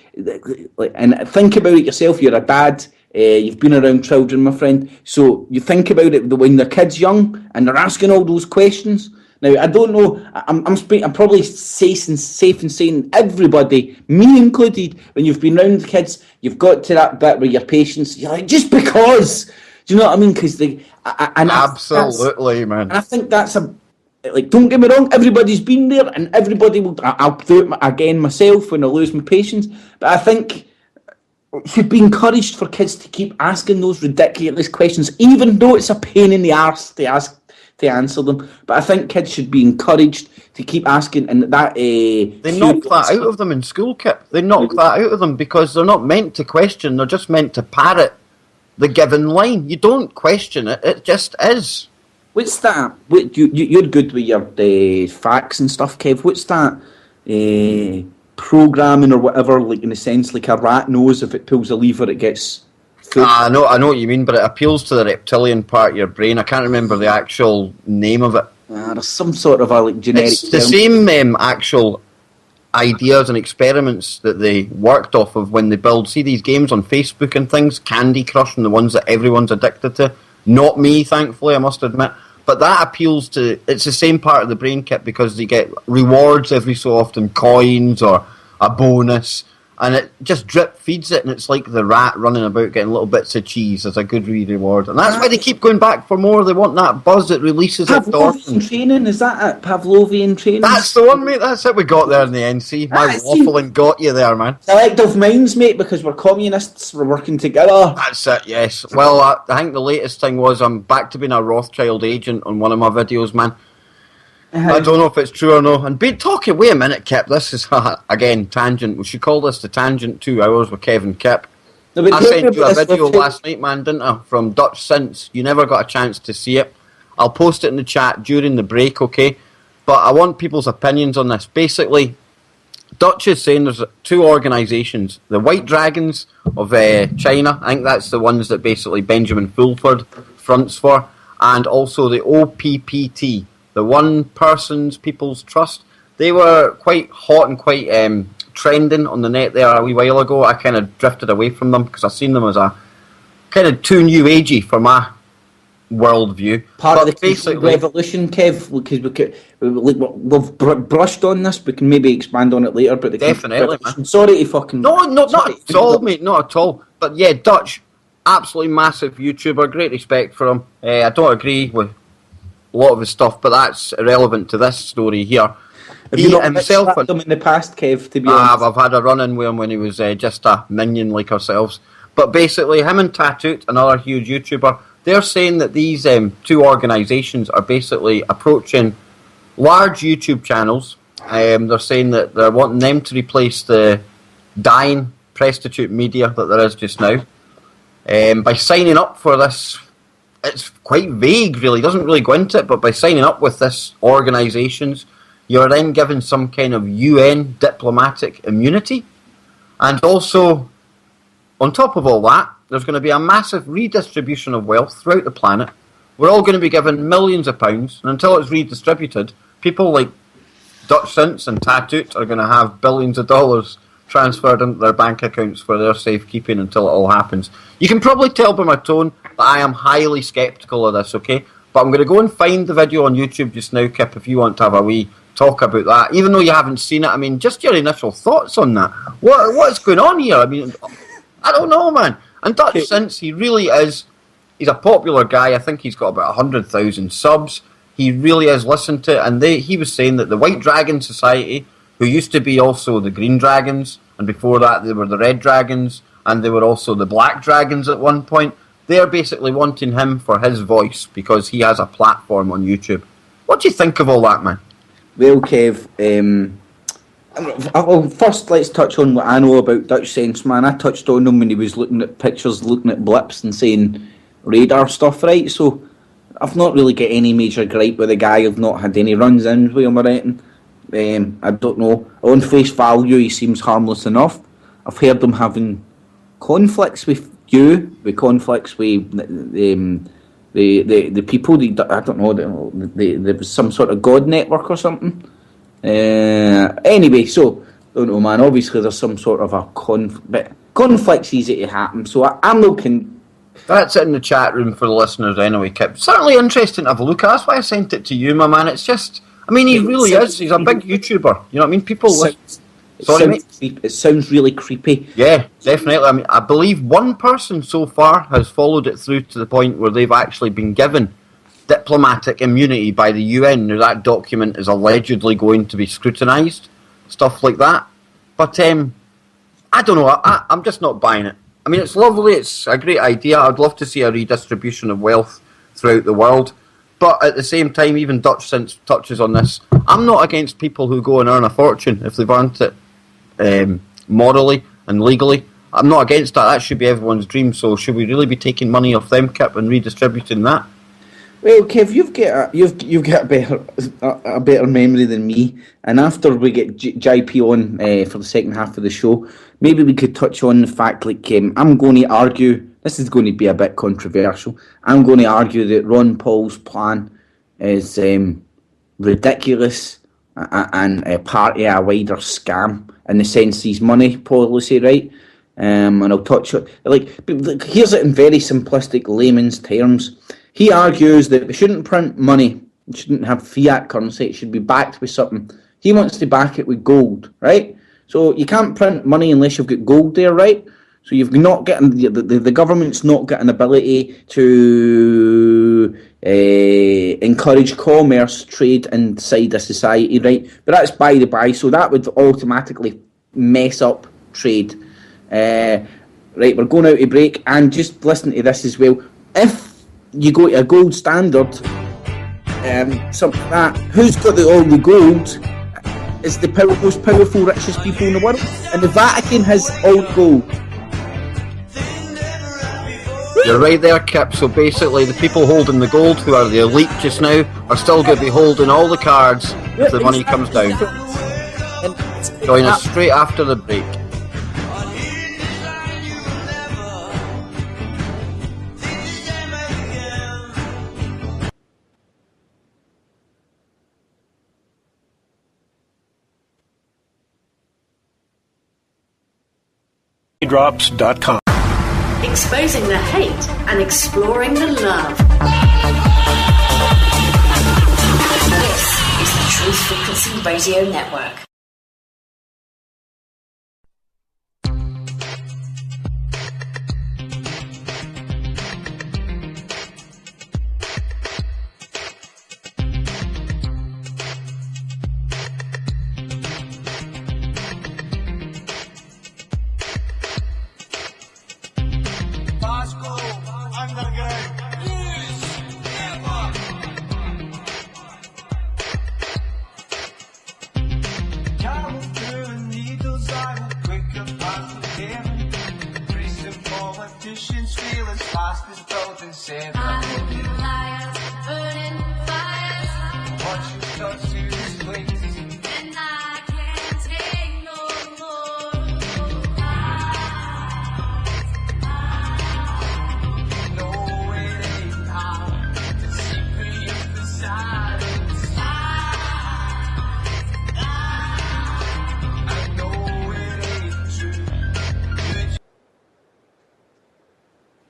and think about it yourself. You're a dad. You've been around children, my friend. So you think about it when their kids young and they're asking all those questions. Now, I don't know, I'm probably safe in saying everybody, me included, when you've been around the kids, you've got to that bit where your patience, you're like, just because, do you know what I mean? Because absolutely, man. And I think that's like, don't get me wrong, everybody's been there, and everybody will, I'll do it again myself when I lose my patience, but I think it should be encouraged for kids to keep asking those ridiculous questions, even though it's a pain in the arse to answer them. But I think kids should be encouraged to keep asking, and that they knock that out of them in school, Kip. They knock that out of them because they're not meant to question, they're just meant to parrot the given line. You don't question it, it just is. What's that? You're good with your facts and stuff, Kev. What's that programming or whatever, like, in a sense, like a rat knows if it pulls a lever it gets food? I know what you mean, but it appeals to the reptilian part of your brain. I can't remember the actual name of it. There's some sort of a, like, generic It's the same actual ideas and experiments that they worked off of when they see these games on Facebook and things, Candy Crush and the ones that everyone's addicted to. Not me, thankfully, I must admit. But that appeals to, it's the same part of the brain, Kit, because they get rewards every so often, coins or a bonus, and it just drip feeds it, and it's like the rat running about getting little bits of cheese as a good reward. And that's why they keep going back for more. They want that buzz that releases Pavlovian training, is that it? Pavlovian training? That's the one, mate. That's it. We got there in the NC. My waffling got you there, man. Selective minds, mate, because we're communists. We're working together. That's it, yes. Well, I think the latest thing was I'm back to being a Rothschild agent on one of my videos, man. I don't know if it's true or no. And wait a minute, Kip. This is, again, tangent. We should call this the Tangent 2 Hours with Kevin Kip. No, I sent you a video last night, man, didn't I? From Dutch Since. You never got a chance to see it. I'll post it in the chat during the break, okay? But I want people's opinions on this. Basically, Dutch is saying there's two organisations. The White Dragons of China. I think that's the ones that basically Benjamin Fulford fronts for. And also the OPPT. The One Person's People's Trust. They were quite hot and quite trending on the net there a wee while ago. I kind of drifted away from them because I seen them as a kind of too new agey for my worldview. Part of the revolution, Kev, because we've brushed on this. We can maybe expand on it later. But definitely, man. Sorry to fucking... No, not at all, mate. Not at all. But yeah, Dutch, absolutely massive YouTuber. Great respect for him. I don't agree with a lot of his stuff, but that's irrelevant to this story here. Have He you not himself, slapped him in the past, Kev, to be honest? I've had a run-in with him when he was just a minion like ourselves. But basically, him and Tattoot, another huge YouTuber, they're saying that these two organisations are basically approaching large YouTube channels. They're saying that they're wanting them to replace the dying prostitute media that there is just now. By signing up for this, it's quite vague, really. It doesn't really go into it, but by signing up with this organisations, you're then given some kind of UN diplomatic immunity. And also, on top of all that, there's going to be a massive redistribution of wealth throughout the planet. We're all going to be given millions of pounds, and until it's redistributed, people like Dutch Synths and Tattoot are going to have billions of dollars transferred into their bank accounts for their safekeeping until it all happens. You can probably tell by my tone that I am highly sceptical of this, okay? But I'm going to go and find the video on YouTube just now, Kip, if you want to have a wee talk about that. Even though you haven't seen it, I mean, just your initial thoughts on that. What's going on here? I mean, I don't know, man. And Dutch Synths, he really is, he's a popular guy. I think he's got about 100,000 subs. He really is listened to, and he was saying that the White Dragon Society, who used to be also the Green Dragons, and before that they were the Red Dragons, and they were also the Black Dragons at one point, they're basically wanting him for his voice because he has a platform on YouTube. What do you think of all that, man? Well, Kev, well, first let's touch on what I know about Dutch Sense, man. I touched on him when he was looking at pictures, looking at blips and saying radar stuff, right? So I've not really got any major gripe with the guy. I've not had any runs in with him or anything. I don't know. On face value, he seems harmless enough. I've heard him having conflicts with you, with conflicts with the people. I don't know. There was some sort of God network or something. Anyway, so don't know, man. Obviously, there's some sort of a but conflicts easy to happen. So I'm looking. That's it in the chat room for the listeners anyway, Kip. Certainly interesting to have a look at. That's why I sent it to you, my man. It's just, I mean, he really is. He's a big YouTuber. You know what I mean? People... Sorry, mate? It sounds really creepy. Yeah, definitely. I mean, I believe one person so far has followed it through to the point where they've actually been given diplomatic immunity by the UN. Now, that document is allegedly going to be scrutinised, stuff like that. But, I don't know. I'm just not buying it. I mean, it's lovely, it's a great idea. I'd love to see a redistribution of wealth throughout the world. But at the same time, even Dutch Synth touches on this. I'm not against people who go and earn a fortune if they've earned it morally and legally. I'm not against that. That should be everyone's dream. So should we really be taking money off them, Kip, and redistributing that? Well, Kev, you've got a better memory than me. And after we get JP on for the second half of the show, maybe we could touch on the fact, like, I'm going to argue, this is going to be a bit controversial, I'm going to argue that Ron Paul's plan is ridiculous and part of a wider scam in the sense he's money policy, right? And I'll touch on, like, here's it in very simplistic layman's terms. He argues that we shouldn't print money, we shouldn't have fiat currency, it should be backed with something. He wants to back it with gold, right? So you can't print money unless you've got gold there, right? So you've not getting the government's not got an ability to encourage commerce, trade inside a society, right? But that's by the by. So that would automatically mess up trade. Right, we're going out to break, and just listen to this as well. If you go to a gold standard, something like that, who's got all the gold? Is the most powerful, richest people in the world, and the Vatican has all the gold. You're right there, Kip. So basically, the people holding the gold, who are the elite just now, are still going to be holding all the cards if the money comes down. Join us straight after the break. Drops.com. Exposing the hate and exploring the love. This is the Truth Frequency Radio Network. Recent politicians feel as fast as building seven. Liars, burning fires, Watch you touch seriously. and I can't take no more. No, it ain't hard to see beyond the silence. I know it ain't true.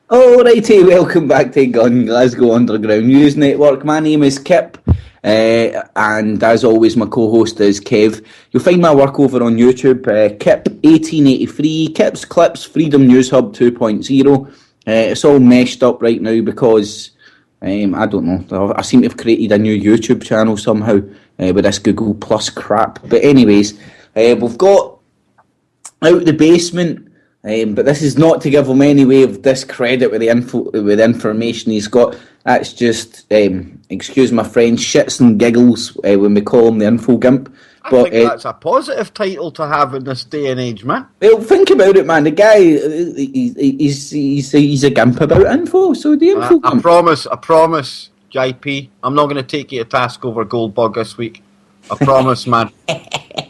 Alrighty, welcome back to Gun Glasgow Underground News Network. My name is Kip, and as always, my co-host is Kev. You'll find my work over on YouTube, Kip1883, Kip's Clips, Freedom News Hub 2.0. It's all meshed up right now because, I don't know, I seem to have created a new YouTube channel somehow with this Google Plus crap. But anyways, we've got Out the Basement. But this is not to give him any way of discredit with the information he's got. That's just, excuse my French, shits and giggles when we call him the info gimp. I think that's a positive title to have in this day and age, man. Well, think about it, man. The guy, he's a gimp about info. So the info I gimp. promise, JP, I'm not going to take you to task over Goldbug this week. I promise, man.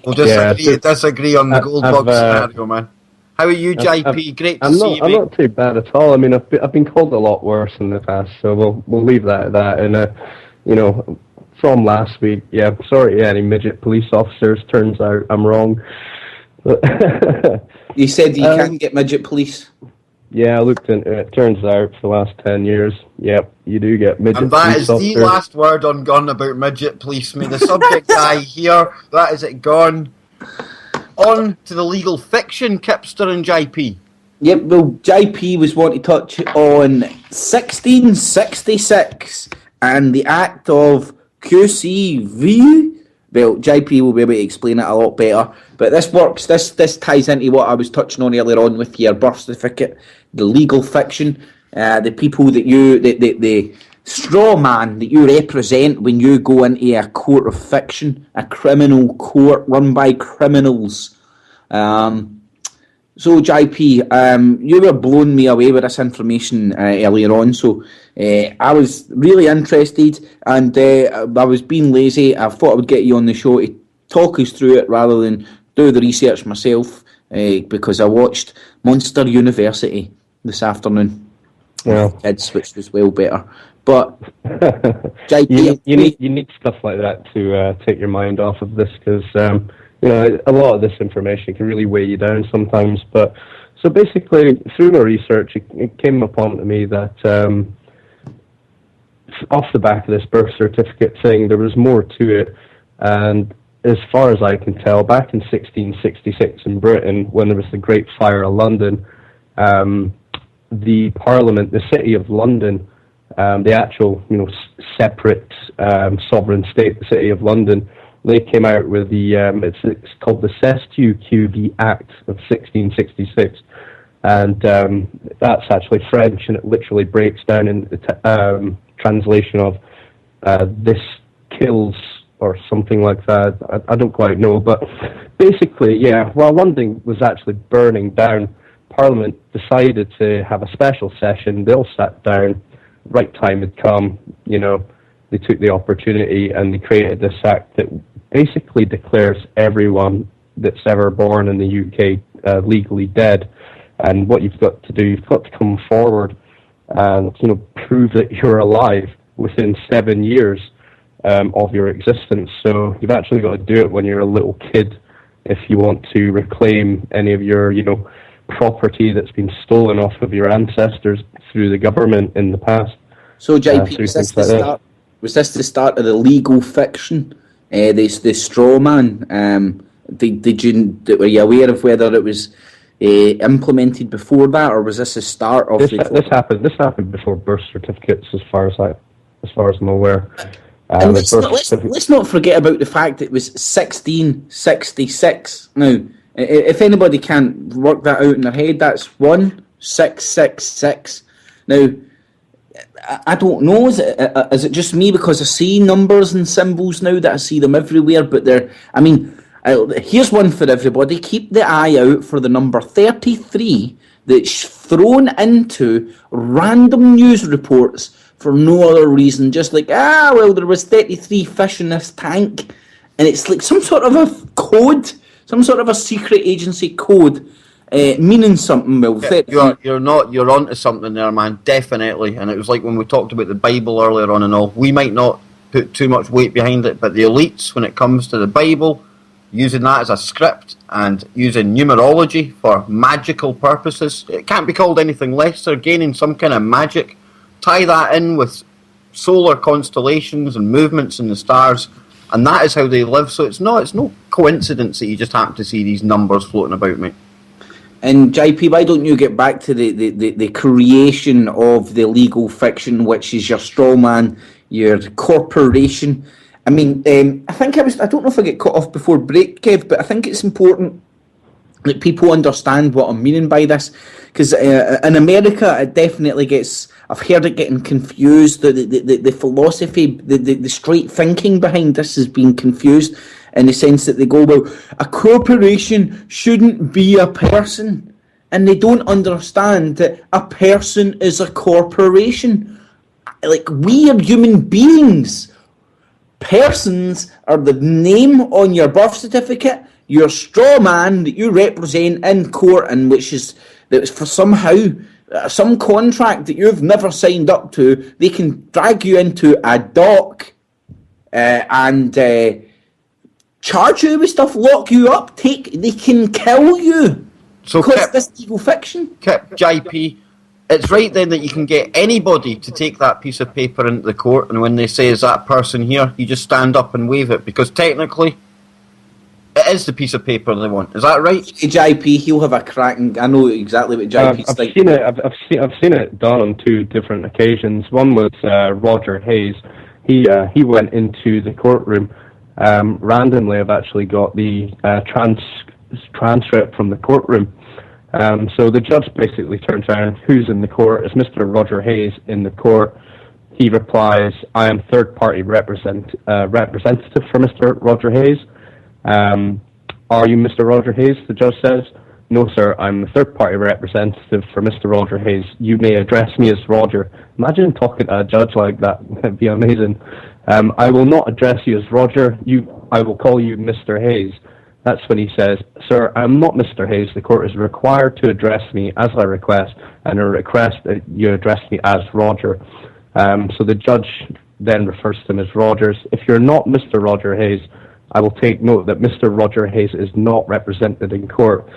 We'll disagree on the Goldbug scenario, man. How are you, JP? Great to see you, I'm mate. not too bad at all. I mean, I've been called a lot worse in the past, so we'll leave that at that. And from last week, yeah, sorry to any midget police officers. Turns out I'm wrong. You said you can't get midget police. Yeah, I looked into it. Turns out for the last 10 years, yep, you do get midget And that police is officers. the last word on Gun about midget police. May the subject die here. That is it gone. On to the legal fiction, Kipster and JP. Yep, well, JP was wanting to touch on 1666 and the act of QCV. Well, JP will be able to explain it a lot better. But this works, this ties into what I was touching on earlier on with your birth certificate, the legal fiction, the people that the straw man that you represent when you go into a court of fiction, a criminal court run by criminals. So, JP, you were blowing me away with this information earlier on, so I was really interested, and I was being lazy. I thought I would get you on the show to talk us through it rather than do the research myself, because I watched Monster University this afternoon. Yeah. Kids, which was well better. But JP, you need stuff like that to take your mind off of this, because a lot of this information can really weigh you down sometimes. But so basically, through my research, it came upon to me that off the back of this birth certificate thing, there was more to it. And as far as I can tell, back in 1666 in Britain, when there was the Great Fire of London, the Parliament, the City of London, the actual, separate sovereign state, the City of London, they came out with the it's called the CESTU-QV Act of 1666, and that's actually French, and it literally breaks down in the translation of this kills or something like that. I don't quite know, but basically, yeah. While London was actually burning down, Parliament decided to have a special session. They all sat down. Right time had come, they took the opportunity and they created this act that basically declares everyone that's ever born in the UK legally dead. And what you've got to do, you've got to come forward and prove that you're alive within 7 years of your existence. So you've actually got to do it when you're a little kid if you want to reclaim any of your property that's been stolen off of your ancestors through the government in the past. So, JP, was this the start of the legal fiction? The straw man. Were you aware of whether it was implemented before that, or was this the start of this happened? This happened before birth certificates, as far as I'm aware. And let's not forget about the fact that it was 1666. Now, if anybody can't work that out in their head, that's 1666. Now, I don't know. Is it just me because I see numbers and symbols now that I see them everywhere? But Here's one for everybody. Keep the eye out for the number 33 that's thrown into random news reports for no other reason. Just like, well, there was 33 fish in this tank. And it's like some sort of a code, some sort of a secret agency code, meaning something. Well, you're onto something there, man, definitely. And it was like when we talked about the Bible earlier on and all. We might not put too much weight behind it, but the elites, when it comes to the Bible, using that as a script and using numerology for magical purposes, it can't be called anything less. They're gaining some kind of magic. Tie that in with solar constellations and movements in the stars, and that is how they live. So it's no coincidence that you just happen to see these numbers floating about, mate. And JP, why don't you get back to the creation of the legal fiction, which is your straw man, your corporation? I mean, I don't know if I get cut off before break, Kev, but I think it's important that people understand what I'm meaning by this, because in America, it definitely gets. I've heard it getting confused. The philosophy, the straight thinking behind this is being confused in the sense that they go, well, a corporation shouldn't be a person, and they don't understand that a person is a corporation. Like, we are human beings. Persons are the name on your birth certificate, your straw man that you represent in court, and which is that for somehow some contract that you've never signed up to, they can drag you into a dock and charge you with stuff, lock you up, they can kill you. So because this legal fiction. JP, it's right then that you can get anybody to take that piece of paper into the court, and when they say, is that person here, you just stand up and wave it, because technically it is the piece of paper they want. Is that right? JP, he'll have a cracking. I know exactly what JP's I've seen it. I've seen it done on two different occasions. One was Roger Hayes. He went into the courtroom. Randomly, I've actually got the transcript from the courtroom. So the judge basically turns around, who's in the court? Is Mr. Roger Hayes in the court? He replies, I am third-party representative for Mr. Roger Hayes. Are you Mr. Roger Hayes? The judge says, no, sir, I'm the third-party representative for Mr. Roger Hayes. You may address me as Roger. Imagine talking to a judge like that. That'd be amazing. I will not address you as Roger. I will call you Mr. Hayes. That's when he says, sir, I'm not Mr. Hayes. The court is required to address me as I request, and I request that you address me as Roger. So the judge then refers to him as Rogers. If you're not Mr. Roger Hayes, I will take note that Mr. Roger Hayes is not represented in court.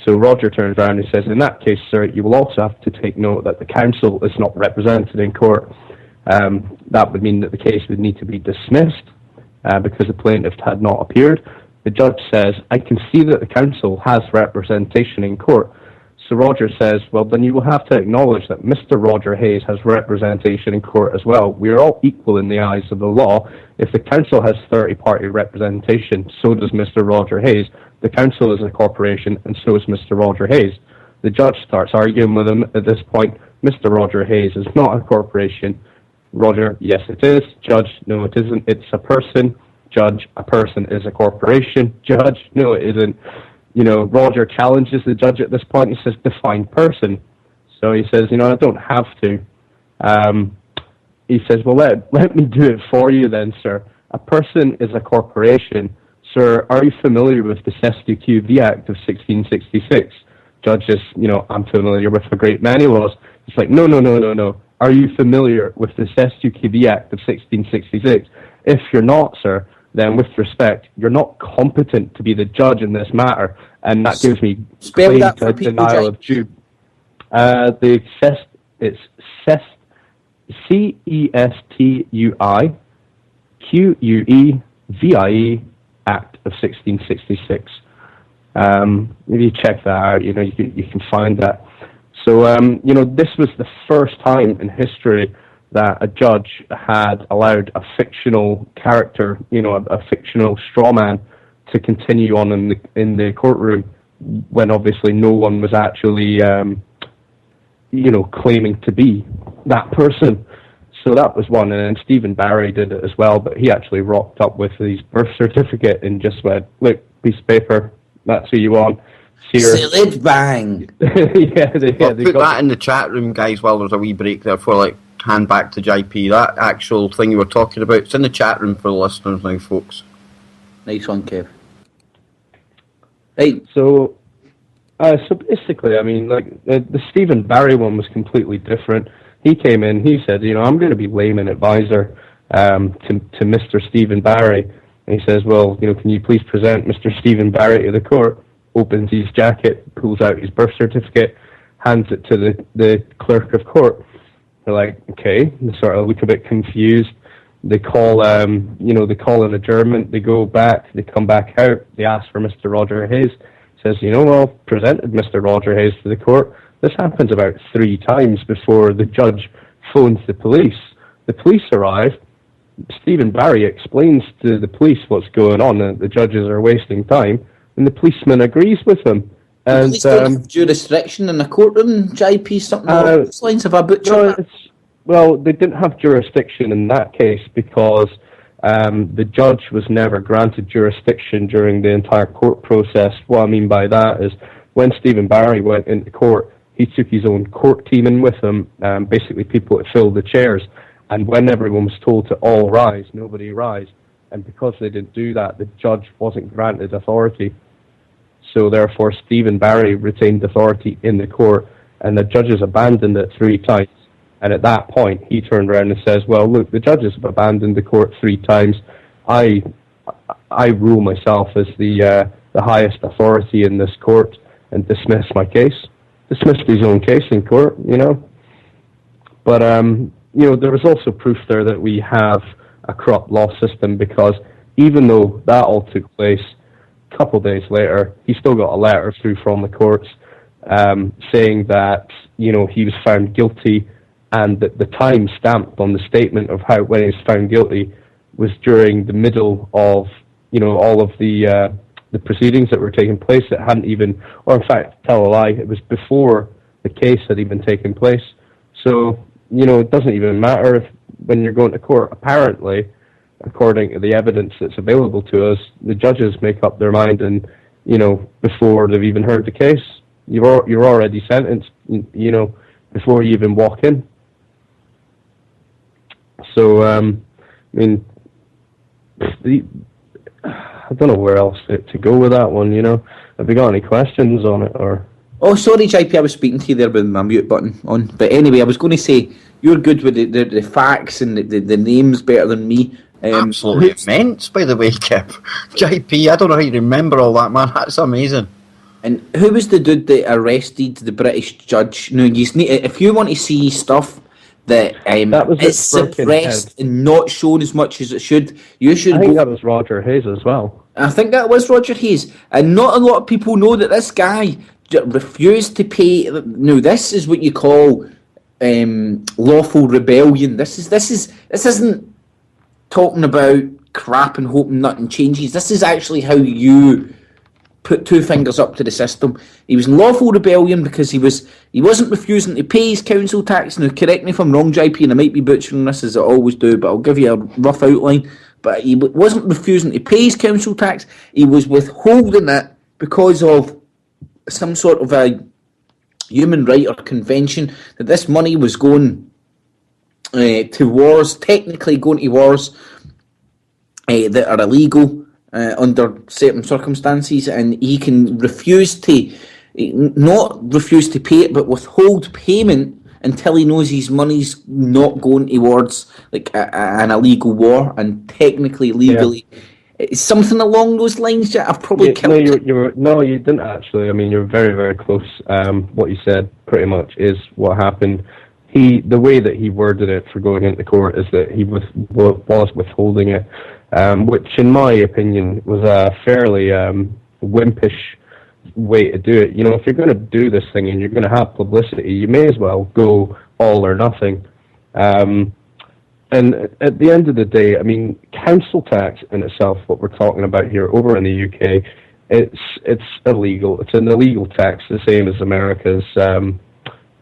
So Roger turns around and says, in that case, sir, you will also have to take note that the counsel is not represented in court. That would mean that the case would need to be dismissed because the plaintiff had not appeared. The judge says, I can see that the counsel has representation in court. So Roger says, well, then you will have to acknowledge that Mr. Roger Hayes has representation in court as well. We are all equal in the eyes of the law. If the counsel has 30-party representation, so does Mr. Roger Hayes. The counsel is a corporation, and so is Mr. Roger Hayes. The judge starts arguing with him at this point. Mr. Roger Hayes is not a corporation. Roger, yes, it is. Judge, no, it isn't. It's a person. Judge, a person is a corporation. Judge, no, it isn't. You know, Roger challenges the judge at this point. He says, define person. So he says, you know, I don't have to. He says, well, let me do it for you then, sir. A person is a corporation. Sir, are you familiar with the SSQV Act of 1666? Judge is, you know, I'm familiar with a great many laws. It's like, no. Are you familiar with the SSQV Act of 1666? If you're not, sir, then with respect, you're not competent to be the judge in this matter, and that gives me claim to denial of due. It's CESTUIQUEVIE Act of 1666. Maybe check that out. You know, you can find that. So you know, this was the first time in history that a judge had allowed a fictional character, you know, a fictional straw man, to continue on in the courtroom when obviously no one was actually, you know, claiming to be that person. So that was one, and then Stephen Barry did it as well, but he actually rocked up with his birth certificate and just went, look, piece of paper. That's who you want. Here. Salad bang. yeah, Well, they put got that in the chat room, guys, while there's a wee break there for, like, hand back to JP. That actual thing you were talking about, it's in the chat room for the listeners now, folks. Nice one, Kev. Right. So basically, I mean, like the Stephen Barry one was completely different. He came in, he said, I'm going to be layman advisor to Mr. Stephen Barry. And he says, well, can you please present Mr. Stephen Barry to the court? Opens his jacket, pulls out his birth certificate, hands it to the clerk of court. They're like, okay, they sort of look a bit confused. They call, they call an adjournment. They go back, they come back out. They ask for Mr. Roger Hayes. Says, well, presented Mr. Roger Hayes to the court. This happens about 3 times before the judge phones the police. The police arrive. Stephen Barry explains to the police what's going on, and the judges are wasting time, and the policeman agrees with him. And Police don't have jurisdiction in the courtroom, JP, something along those lines. Have I butchered that? Well, they didn't have jurisdiction in that case because the judge was never granted jurisdiction during the entire court process. What I mean by that is when Stephen Barry went into court, he took his own court team in with him, basically people to fill the chairs. And when everyone was told to all rise, nobody rise. And because they didn't do that, the judge wasn't granted authority. So therefore, Stephen Barry retained authority in the court, and the judges abandoned it 3 times. And at that point, he turned around and says, well, look, the judges have abandoned the court 3 times. I rule myself as the highest authority in this court and dismiss my case. Dismissed his own case in court, But, there was also proof there that we have a corrupt law system because even though that all took place, a couple of days later, he still got a letter through from the courts saying that, he was found guilty, and that the time stamped on the statement of how when he was found guilty was during the middle of, all of the proceedings that were taking place. It hadn't even, or in fact, tell a lie, it was before the case had even taken place. So, it doesn't even matter if when you're going to court. Apparently, according to the evidence that's available to us, the judges make up their mind, and before they've even heard the case, you're already sentenced. Before you even walk in. So I don't know where else to go with that one. Have you got any questions on it or? Oh, sorry, JP, I was speaking to you there with my mute button on. But anyway, I was going to say, you're good with the facts and the names better than me. Absolutely immense, by the way, Kip. JP, I don't know how you remember all that, man. That's amazing. And who was the dude that arrested the British judge? Now, if you want to see stuff that is suppressed and not shown as much as it should, you should I think that was Roger Hayes as well. I think that was Roger Hayes. And not a lot of people know that this guy refused to pay. No, this is what you call lawful rebellion. This isn't talking about crap and hoping nothing changes. This is actually how you put 2 fingers up to the system. He was in lawful rebellion because he wasn't refusing to pay his council tax. Now, correct me if I'm wrong, JP, and I might be butchering this as I always do, but I'll give you a rough outline. But he wasn't refusing to pay his council tax. He was withholding it because of some sort of a human right or convention that this money was going to wars, technically going to wars that are illegal under certain circumstances, and he can not refuse to pay it, but withhold payment until he knows his money's not going towards like an illegal war and technically legally. Yeah. It's something along those lines. I've probably killed. No, you didn't actually. I mean, you're very, very close. What you said pretty much is what happened. The way that he worded it for going into court is that he was withholding it, which in my opinion was a fairly wimpish way to do it. If you're going to do this thing and you're going to have publicity, you may as well go all or nothing. And at the end of the day, I mean, council tax in itself, what we're talking about here over in the UK, it's illegal. It's an illegal tax, the same as America's.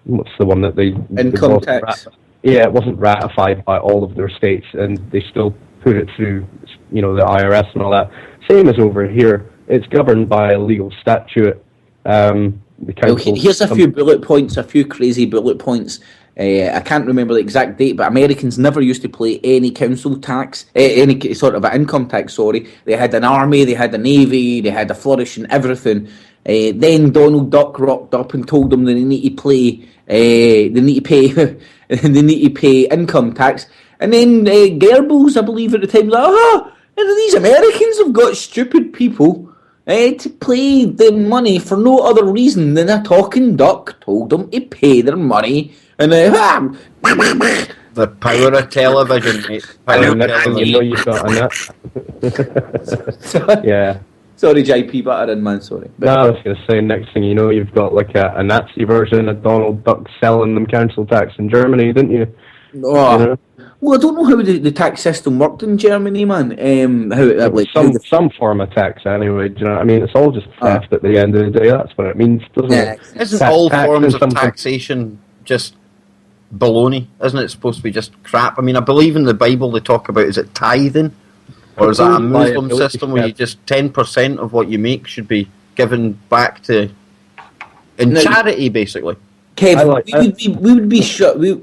What's the one that they income tax? It wasn't ratified by all of their states, and they still put it through, the IRS and all that. Same as over here. it's governed by a legal statute. The council. Here's a few bullet points, a few crazy bullet points. I can't remember the exact date, but Americans never used to pay any council tax, any sort of income tax. Sorry, they had an army, they had a navy, they had a flourish and everything. Then Donald Duck rocked up and told them they need to pay, they need to pay income tax. And then Goebbels, I believe at the time, like, and these Americans have got stupid people. To pay the money for no other reason than a talking duck told them to pay their money. And The power of television, mate. Power of next thing you know, television. you've got a net. Yeah. Sorry, JP, but I didn't, man, sorry. No, I was going to say, next thing you know, you've got like a Nazi version of Donald Duck selling them council tax in Germany, didn't you? Oh. You know? Well, I don't know how the tax system worked in Germany, man. Some form of tax, anyway. Do you know what I mean? It's all just theft at the end of the day. That's what it means, doesn't it? Isn't all forms of something. taxation just baloney? Isn't it supposed to be just crap? I mean, I believe in the Bible they talk about, is it tithing? Or is that a Muslim system where you just 10% of what you make should be given back to in charity, basically? Kev,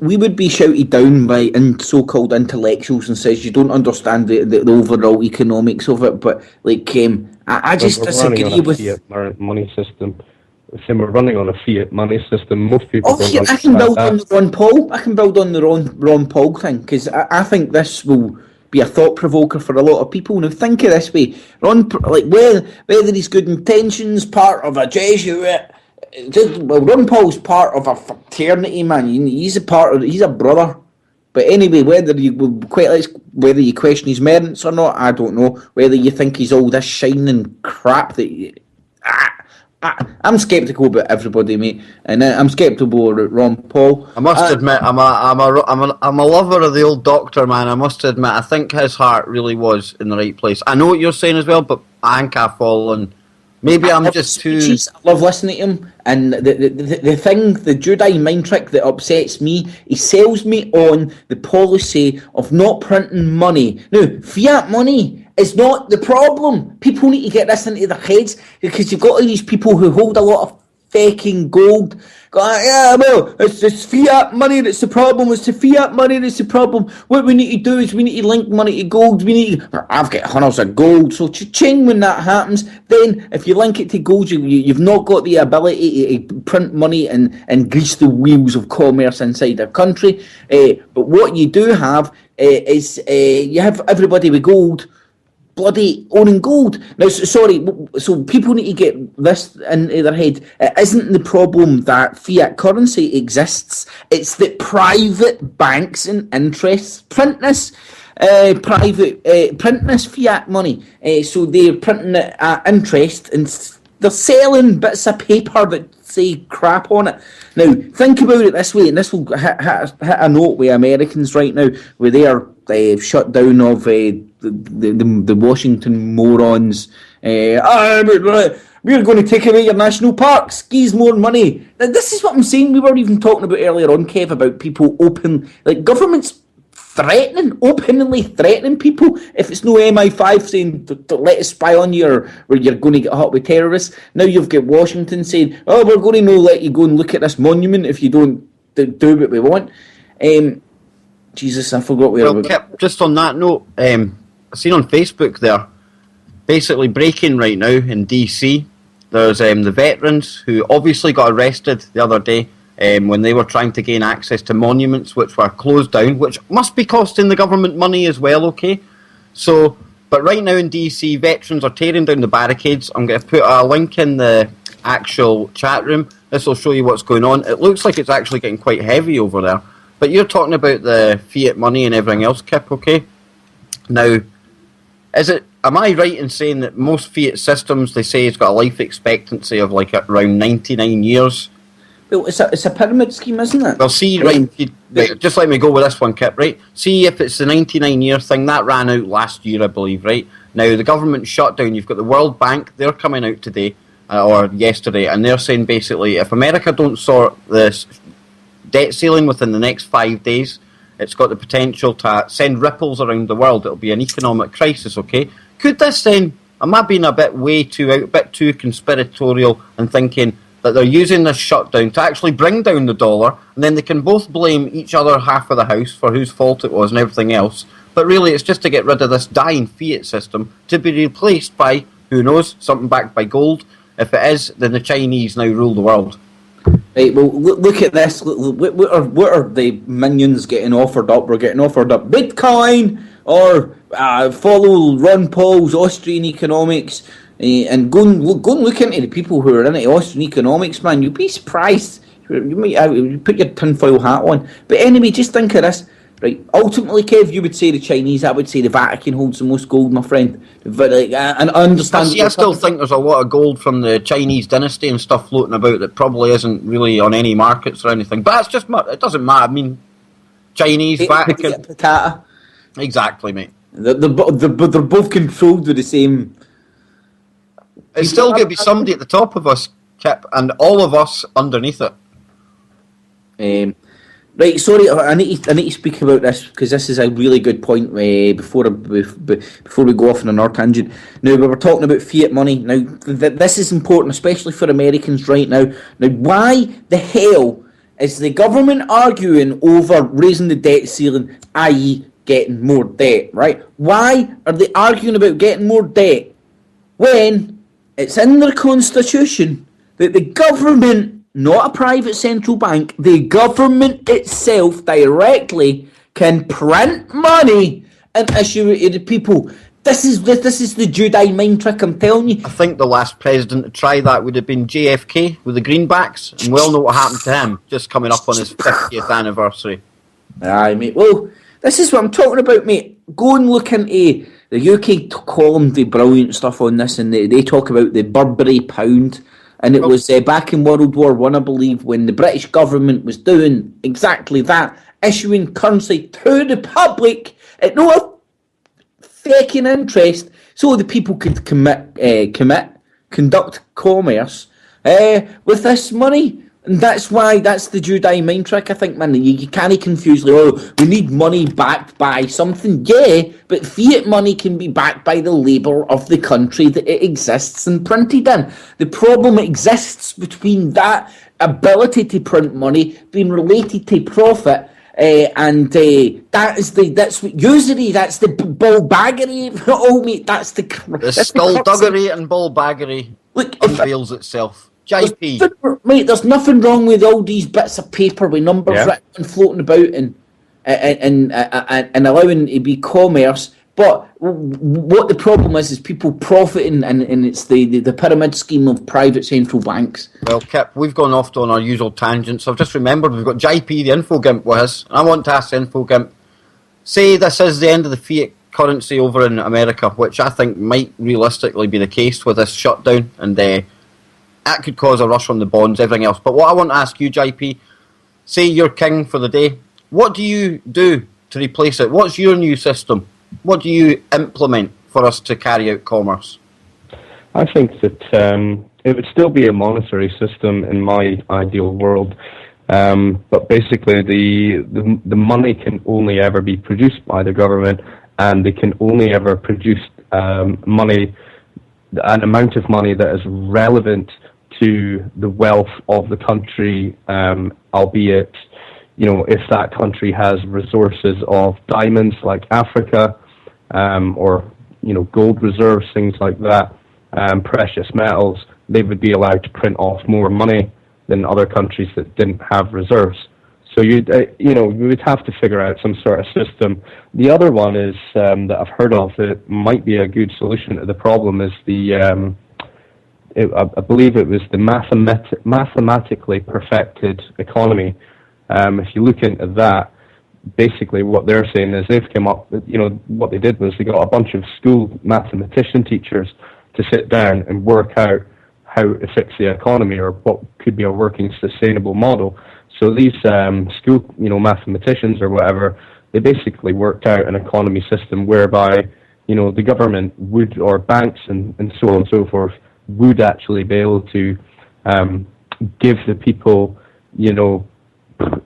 we would be shouted down by so-called intellectuals and says you don't understand the overall economics of it. But like, I just disagree with fiat money system. We're running on a fiat money system. Most people. I can build on the Ron Paul. I can build on the Ron Paul thing because I think this will be a thought provoker for a lot of people. Now think of this way: whether he's good intentions, part of a Jesuit. Ron Paul's part of a fraternity, man. He's a brother. But anyway, whether you question his merits or not, I don't know. Whether you think he's all this shining crap that I'm sceptical about everybody, mate, and I'm sceptical about Ron Paul. I must admit, I'm a lover of the old Doctor, man. I must admit, I think his heart really was in the right place. I know what you're saying as well, but I think I've fallen. Maybe I'm just too. I love listening to him, and the thing, the Jedi mind trick that upsets me, he sells me on the policy of not printing money. Now, fiat money is not the problem. People need to get this into their heads because you've got all these people who hold a lot of faking gold. It's fiat money that's the problem. It's the fiat money that's the problem. What we need to do is we need to link money to gold. I've got hundreds of gold, so cha-ching when that happens. Then if you link it to gold, you've not got the ability to print money and grease the wheels of commerce inside a country. But what you do have is you have everybody with gold bloody owning gold. Now, so people need to get this into their head. It isn't the problem that fiat currency exists, it's that private banks and interests print this fiat money. So they're printing it at interest and they're selling bits of paper that say crap on it. Now, think about it this way, and this will hit a note with Americans right now, where they are shut down of the Washington morons. We're going to take away your national parks, skis more money. Now, this is what I'm saying. We were even talking about earlier on, Kev, about people governments openly threatening people. If it's no MI5 saying to let us spy on you or you're going to get hot with terrorists, now you've got Washington saying, oh, we're going to let you go and look at this monument if you don't do what we want. Jesus, I forgot where. Well, Kip, just on that note, I've seen on Facebook there, basically breaking right now in DC, there's the veterans who obviously got arrested the other day when they were trying to gain access to monuments which were closed down, which must be costing the government money as well, okay? So, but right now in DC, veterans are tearing down the barricades. I'm going to put a link in the actual chat room. This will show you what's going on. It looks like it's actually getting quite heavy over there. But you're talking about the fiat money and everything else, Kip, okay? Now, am I right in saying that most fiat systems, they say it's got a life expectancy of like around 99 years? Well, it's a pyramid scheme, isn't it? Well, see, right, just let me go with this one, Kip, right? See, if it's the 99-year thing, that ran out last year, I believe, right? Now, the government shut down. You've got the World Bank, they're coming out today, or yesterday, and they're saying basically, if America don't sort this debt ceiling within the next 5 days, it's got the potential to send ripples around the world. It'll be an economic crisis, okay? Could this then Am I being a bit a bit too conspiratorial and thinking that they're using this shutdown to actually bring down the dollar, and then they can both blame each other half of the house for whose fault it was and everything else? But really, it's just to get rid of this dying fiat system to be replaced by, who knows, something backed by gold. If it is, then the Chinese now rule the world. Right, well, look at this. What are the minions getting offered up? We're getting offered up Bitcoin or follow Ron Paul's Austrian economics, and go and look into the people who are into Austrian economics, man. You'd be surprised. You might put your tinfoil hat on. But anyway, just think of this. Right, ultimately, Kev, you would say the Chinese. I would say the Vatican holds the most gold, my friend. And I understand. I still think there's a lot of gold from the Chinese dynasty and stuff floating about that probably isn't really on any markets or anything. But that's just, it doesn't matter. I mean, Chinese, Vatican. Patata. Exactly, mate. They're both controlled with the same. It's still going to be somebody at the top of us, Kip, and all of us underneath it. Right, sorry, I need to speak about this because this is a really good point before we go off on another tangent. Now, we were talking about fiat money. Now, this is important, especially for Americans right now. Now, why the hell is the government arguing over raising the debt ceiling, i.e. getting more debt, right? Why are they arguing about getting more debt when it's in their constitution that the government, not a private central bank, the government itself directly can print money and issue it to the people? This is the Jedi mind trick, I'm telling you. I think the last president to try that would have been JFK with the greenbacks, and we all know what happened to him, just coming up on his 50th anniversary. Aye, mate. Well, this is what I'm talking about, mate. Go and look into the UK column, the brilliant stuff on this, and they talk about the Burberry pound. And it was back in World War One, I believe, when the British government was doing exactly that, issuing currency to the public at no faking interest, so the people could conduct commerce with this money. And that's the Jedi mind trick, I think, man. You can't confuse, we need money backed by something. Yeah, but fiat money can be backed by the labour of the country that it exists and printed in. The problem exists between that ability to print money being related to profit, that's what usury, that's the bullbaggery. Oh, mate, that's the skullduggery and bullbaggery unveils itself. JP. Mate, there's nothing wrong with all these bits of paper with numbers written and floating about and allowing it to be commerce. But what the problem is people profiting, and it's the pyramid scheme of private central banks. Well, Kip, we've gone off on our usual tangents. I've just remembered we've got JP, the infogimp, with us. I want to ask the infogimp, say this is the end of the fiat currency over in America, which I think might realistically be the case with this shutdown, and that could cause a rush on the bonds, everything else. But what I want to ask you, JP, say you're king for the day. What do you do to replace it? What's your new system? What do you implement for us to carry out commerce? I think that it would still be a monetary system in my ideal world. But basically, the money can only ever be produced by the government, and they can only ever produce money, an amount of money that is relevant to the wealth of the country, albeit, if that country has resources of diamonds like Africa, or, gold reserves, things like that, precious metals, they would be allowed to print off more money than other countries that didn't have reserves. So we would have to figure out some sort of system. The other one is that I've heard of that might be a good solution to the problem is I believe it was the mathematically perfected economy. If you look into that, basically what they're saying is they've come up, what they did was they got a bunch of school mathematician teachers to sit down and work out how to fix the economy or what could be a working sustainable model. So these school, mathematicians or whatever, they basically worked out an economy system whereby, the government would, or banks and so on and so forth, would actually be able to give the people,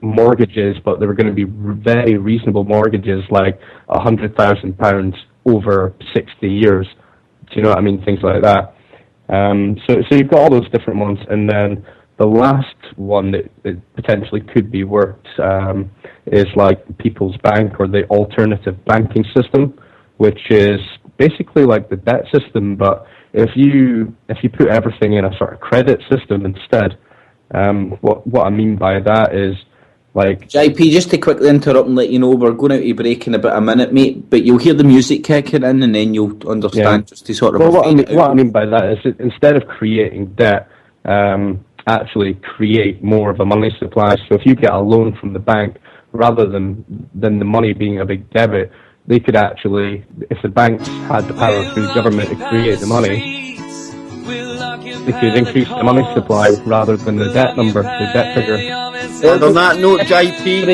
mortgages, but they were going to be very reasonable mortgages, like £100,000 over 60 years. Do you know what I mean? Things like that. So you've got all those different ones, and then the last one that potentially could be worked is like People's Bank, or the alternative banking system, which is basically like the debt system, but if you put everything in a sort of credit system instead. What I mean by that is, like, JP, just to quickly interrupt and let you know, we're going out to break in about a minute, mate, but you'll hear the music kicking in and then you'll understand, just to sort of... Well, what I mean by that is that instead of creating debt, actually create more of a money supply. So if you get a loan from the bank, rather than the money being a big debit, they could actually, if the banks had the power through the government to create the money, they could increase the money supply rather than the debt number, the debt figure. And on that note, JP,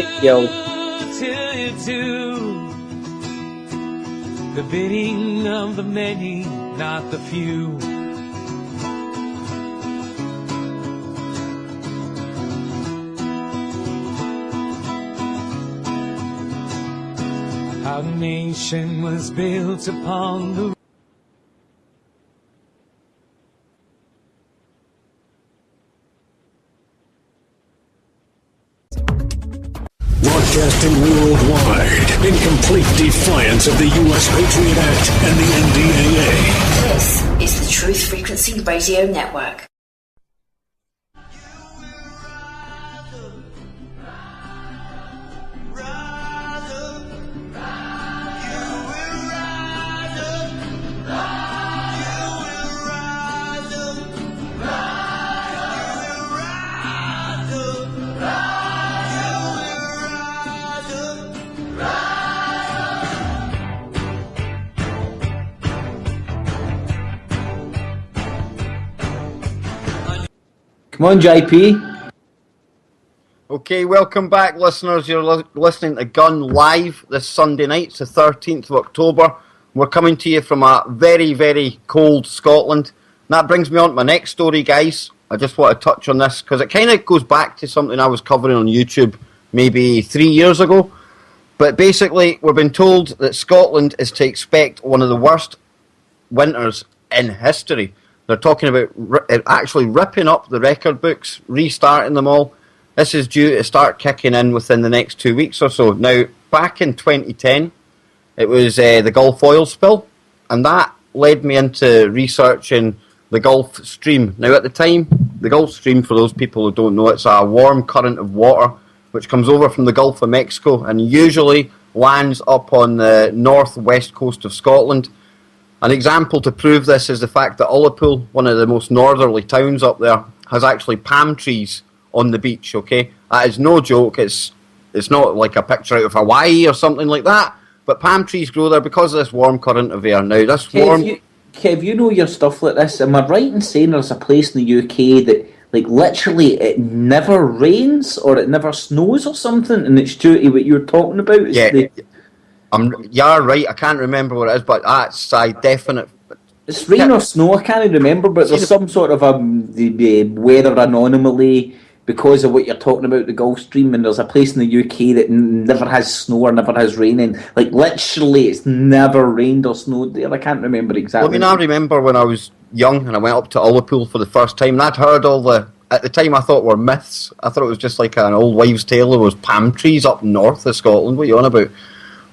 the bidding of the many, not the few. Our nation was built upon the Broadcasting worldwide in complete defiance of the U.S. Patriot Act and the NDAA. This is the Truth Frequency Radio Network. Come on, JP. okay, welcome back, listeners. You're listening to Gun Live this Sunday night. It's the 13th of October. We're coming to you from a very, very cold Scotland. And that brings me on to my next story, guys. I just want to touch on this because it kind of goes back to something I was covering on YouTube maybe 3 years ago. But basically, we've been told that Scotland is to expect one of the worst winters in history. They're talking about actually ripping up the record books, restarting them all. This is due to start kicking in within the next 2 weeks or so. Now, back in 2010, it was the Gulf oil spill, and that led me into researching the Gulf Stream. Now, at the time, the Gulf Stream, for those people who don't know, it's a warm current of water which comes over from the Gulf of Mexico and usually lands up on the northwest coast of Scotland. An example to prove this is the fact that Ullapool, one of the most northerly towns up there, has actually palm trees on the beach, okay? That is no joke. It's not like a picture out of Hawaii or something like that, but palm trees grow there because of this warm current of air. Now, this Kev, you know your stuff like this. Am I right in saying there's a place in the UK that, like, literally it never rains or it never snows or something, and it's due to what you're talking about? You're right, I can't remember what it is, but that's a definite... It's rain or snow, I can't remember, but there's some sort of the weather anomaly because of what you're talking about, the Gulf Stream, and there's a place in the UK that never has snow or never has rain, and like literally it's never rained or snowed there. I can't remember exactly. Well, I remember when I was young and I went up to Ullapool for the first time, and I'd heard all the... At the time I thought were myths. I thought it was just like an old wives' tale. There was palm trees up north of Scotland. What are you on about?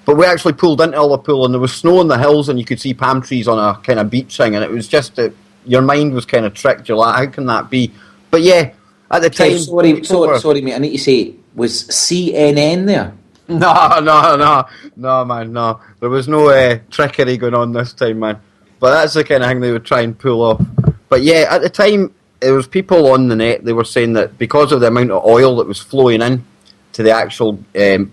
But we actually pulled into Ullapool and there was snow in the hills and you could see palm trees on a kind of beach thing, and it was just that your mind was kind of tricked. You're like, how can that be? But yeah, at the time... Sorry, mate, I need to say, was CNN there? No, man, no. There was no trickery going on this time, man. But that's the kind of thing they would try and pull off. But yeah, at the time, there was people on the net, they were saying that because of the amount of oil that was flowing in to the actual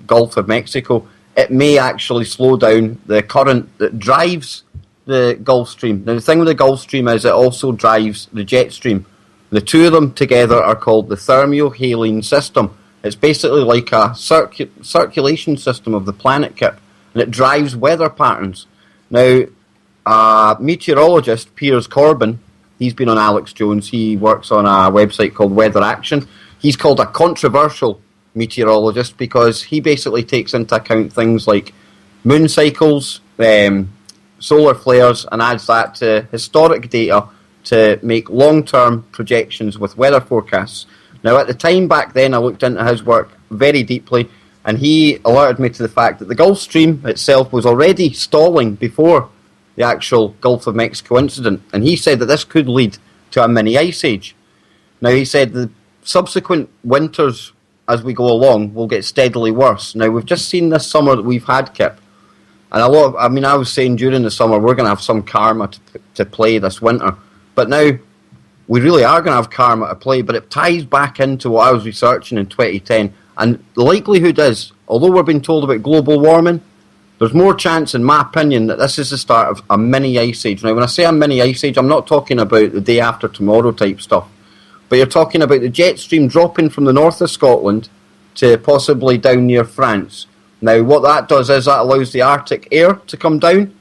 Gulf of Mexico, it may actually slow down the current that drives the Gulf Stream. Now, the thing with the Gulf Stream is it also drives the jet stream. The two of them together are called the thermohaline system. It's basically like a circulation system of the planet, Kip, and it drives weather patterns. Now, meteorologist Piers Corbyn, he's been on Alex Jones, he works on a website called Weather Action. He's called a controversial meteorologist because he basically takes into account things like moon cycles, solar flares and adds that to historic data to make long-term projections with weather forecasts. Now, at the time back then, I looked into his work very deeply, and he alerted me to the fact that the Gulf Stream itself was already stalling before the actual Gulf of Mexico incident, and he said that this could lead to a mini ice age. Now, he said the subsequent winters as we go along will get steadily worse. Now, we've just seen this summer that we've had, Kip, and I was saying during the summer we're going to have some karma to play this winter, but now we really are going to have karma to play, but it ties back into what I was researching in 2010, and the likelihood is, although we're being told about global warming, there's more chance, in my opinion, that this is the start of a mini ice age. Now, when I say a mini ice age, I'm not talking about the day after tomorrow type stuff, but you're talking about the jet stream dropping from the north of Scotland to possibly down near France. Now, what that does is that allows the Arctic air to come down,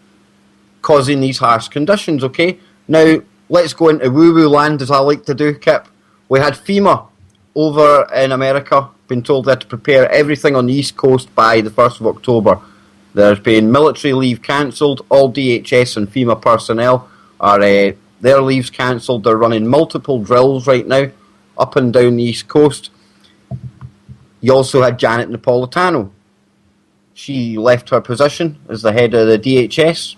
causing these harsh conditions, okay? Now, let's go into woo-woo land, as I like to do, Kip. We had FEMA over in America been told they had to prepare everything on the East Coast by the 1st of October. There's been military leave cancelled. All DHS and FEMA personnel are their leaves cancelled. They're running multiple drills right now up and down the East Coast. You also had Janet Napolitano. She left her position as the head of the DHS,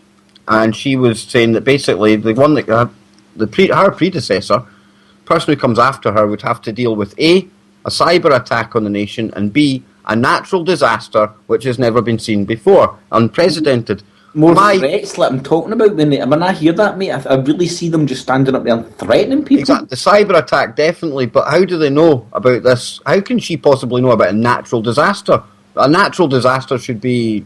and she was saying that basically the one that her predecessor, the person who comes after her, would have to deal with A, a cyber attack on the nation, and B, a natural disaster which has never been seen before, unprecedented. More threats like I'm talking about. When I hear that, mate, I really see them just standing up there and threatening people. Exactly. The cyber attack, definitely, but how do they know about this? How can she possibly know about a natural disaster? A natural disaster should be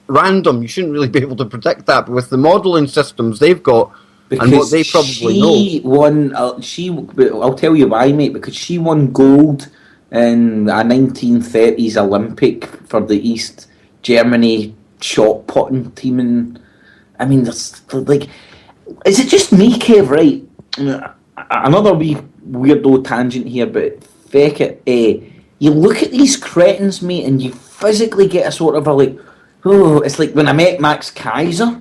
random. You shouldn't really be able to predict that, but with the modelling systems they've got, because and what they probably know. I'll tell you why, mate, because she won gold in a 1930s Olympic for the East Germany shot putting team, and I mean, is it just me, Kev? Right, another wee weirdo tangent here, but feck it. You look at these cretins, mate, and you physically get a sort of it's like when I met Max Kaiser. I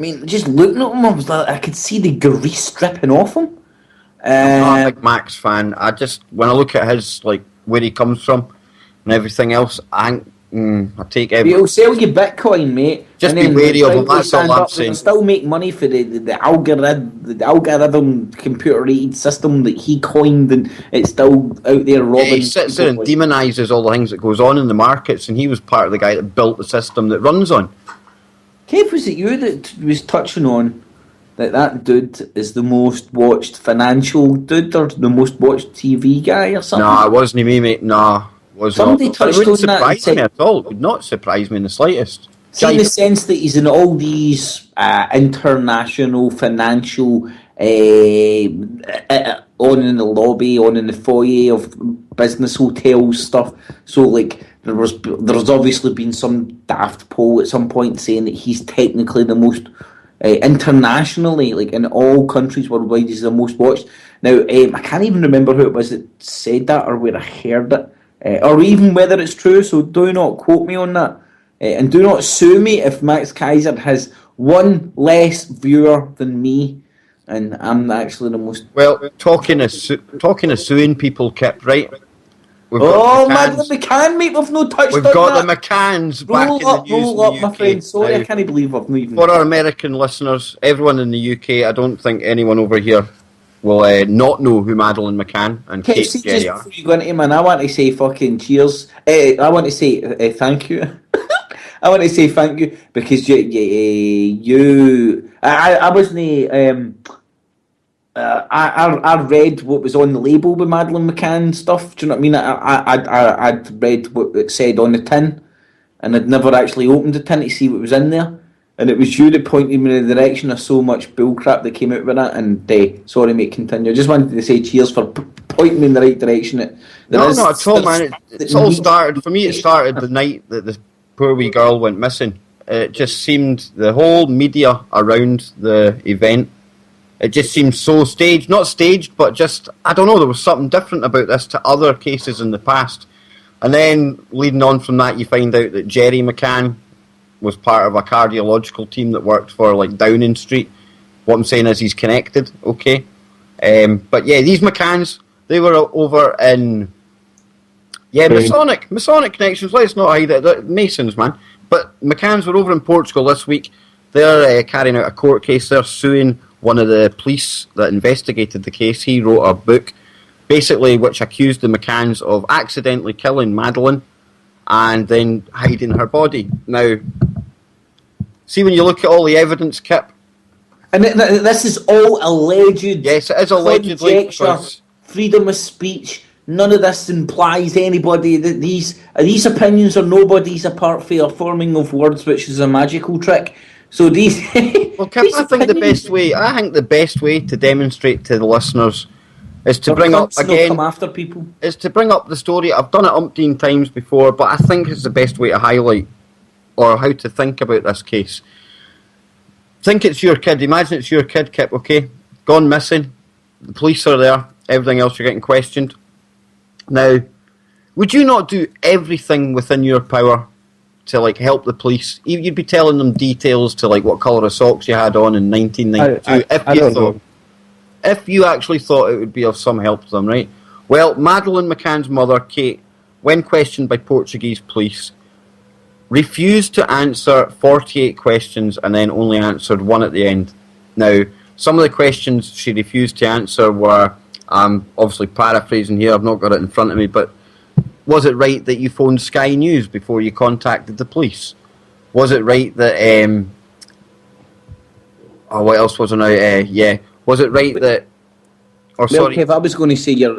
mean, just looking at him, I could see the grease dripping off him. I'm not a big Max fan. When I look at his, where he comes from and everything else, I take everything. He'll sell you Bitcoin, mate. Just be wary of him, that's all I'm saying. Still make money for the algorithm computer-aided system that he coined, and it's still out there robbing. Yeah, he sits there and demonises all the things that goes on in the markets, and he was part of the guy that built the system that runs on. Kev, was it you that was touching on that dude is the most watched financial dude or the most watched TV guy or something? No, it wasn't me, mate. No, it was Somebody not. touched it wouldn't on that. surprise me at all. It would not surprise me in the slightest. See, in the sense that he's in all these international financial on in the lobby, on in the foyer of business hotels stuff. So there's obviously been some daft poll at some point saying that he's technically the most internationally, in all countries worldwide, he's the most watched. Now, I can't even remember who it was that said that or where I heard it, or even whether it's true. So do not quote me on that. And do not sue me if Max Kaiser has one less viewer than me, and I'm actually the most. Well, talking of suing people, Kip, right? Madeleine McCann, mate, we've no touched on that. We've got the McCanns back in the news. Roll up, my friend. Sorry, now, I can't believe I've not even. For our American listeners, everyone in the UK, I don't think anyone over here will not know who Madeleine McCann and Kate Gerry are. Before you go into, man, I want to say fucking cheers. I want to say thank you. I want to say thank you because I wasn't. I read what was on the label with Madeleine McCann stuff. Do you know what I mean? I'd read what it said on the tin, and I'd never actually opened the tin to see what was in there. And it was you that pointed me in the direction of so much bullcrap that came out with that. And sorry, mate, continue. I just wanted to say cheers for pointing me in the right direction. No, not at all, man. It's all started for me. It started the night that the poor wee girl went missing. It just seemed the whole media around the event. It just seemed so staged. Not staged, but just, I don't know, there was something different about this to other cases in the past. And then, leading on from that, you find out that Gerry McCann was part of a cardiological team that worked for like Downing Street. What I'm saying is he's connected, okay? But yeah, these McCanns, they were over in Masonic connections. Let's not hide it. They're Masons, man. But McCanns were over in Portugal this week. They're carrying out a court case. They're suing one of the police that investigated the case. He wrote a book, basically, which accused the McCanns of accidentally killing Madeline and then hiding her body. Now, see, when you look at all the evidence, Kip. And this is all alleged. Yes, it is allegedly. Conjecture, freedom of speech. None of this implies anybody that these opinions are nobody's apart from a forming of words, which is a magical trick. So these. Well, Kip, I think the best way to demonstrate to the listeners is to bring up again. Come after people. Is to bring up the story. I've done it umpteen times before, but I think it's the best way to highlight or how to think about this case. Think it's your kid. Imagine it's your kid, Kip. Okay, gone missing. The police are there. Everything else, you're getting questioned. Now, would you not do everything within your power to like help the police? You'd be telling them details to like what colour of socks you had on in 1992. If you actually thought it would be of some help to them, right? Well, Madeleine McCann's mother, Kate, when questioned by Portuguese police, refused to answer 48 questions and then only answered one at the end. Now, some of the questions she refused to answer were, obviously paraphrasing here, I've not got it in front of me, but was it right that you phoned Sky News before you contacted the police? Was it right that, what else was there now? Was it right that, sorry. Kev, I was going to say, you're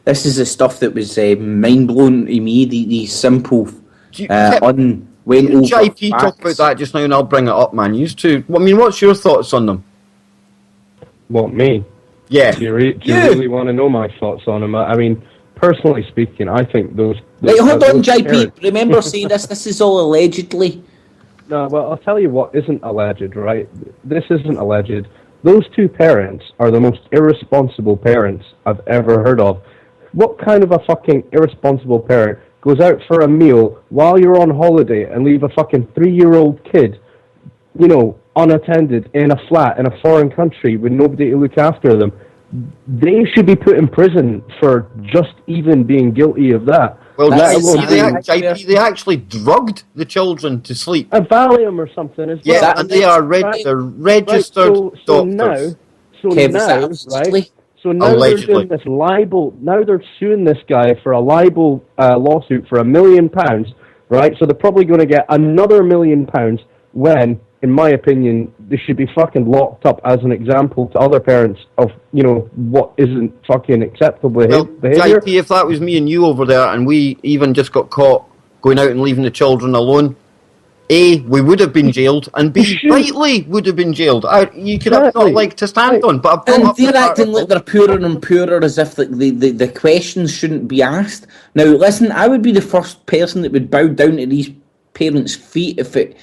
this is the stuff that was mind-blowing to me, these simple, JP talk about that just now and I'll bring it up, man. Used to. I mean, what's your thoughts on them? What, me? Yeah. Do you really want to know my thoughts on them? I mean, personally speaking, I think those hold on, JP. Parents... Remember saying this is all allegedly. No, well, I'll tell you what isn't alleged, right? This isn't alleged. Those two parents are the most irresponsible parents I've ever heard of. What kind of a fucking irresponsible parent goes out for a meal while you're on holiday and leave a fucking 3-year-old kid, unattended in a flat in a foreign country with nobody to look after them? They should be put in prison for just even being guilty of that. Well, they actually drugged the children to sleep. A Valium or something as well. Yeah, and they are they're registered doctors. So now they're doing this libel. Now they're suing this guy for a libel lawsuit for £1 million, right? So they're probably going to get another £1 million when, in my opinion, they should be fucking locked up as an example to other parents of, what isn't fucking acceptable behaviour. JP, if that was me and you over there and we even just got caught going out and leaving the children alone, A, we would have been jailed, and B, rightly would have been jailed. You could have not like to stand on, but and they're acting like they're purer and purer as if the questions shouldn't be asked. Now, listen, I would be the first person that would bow down to these parents' feet if it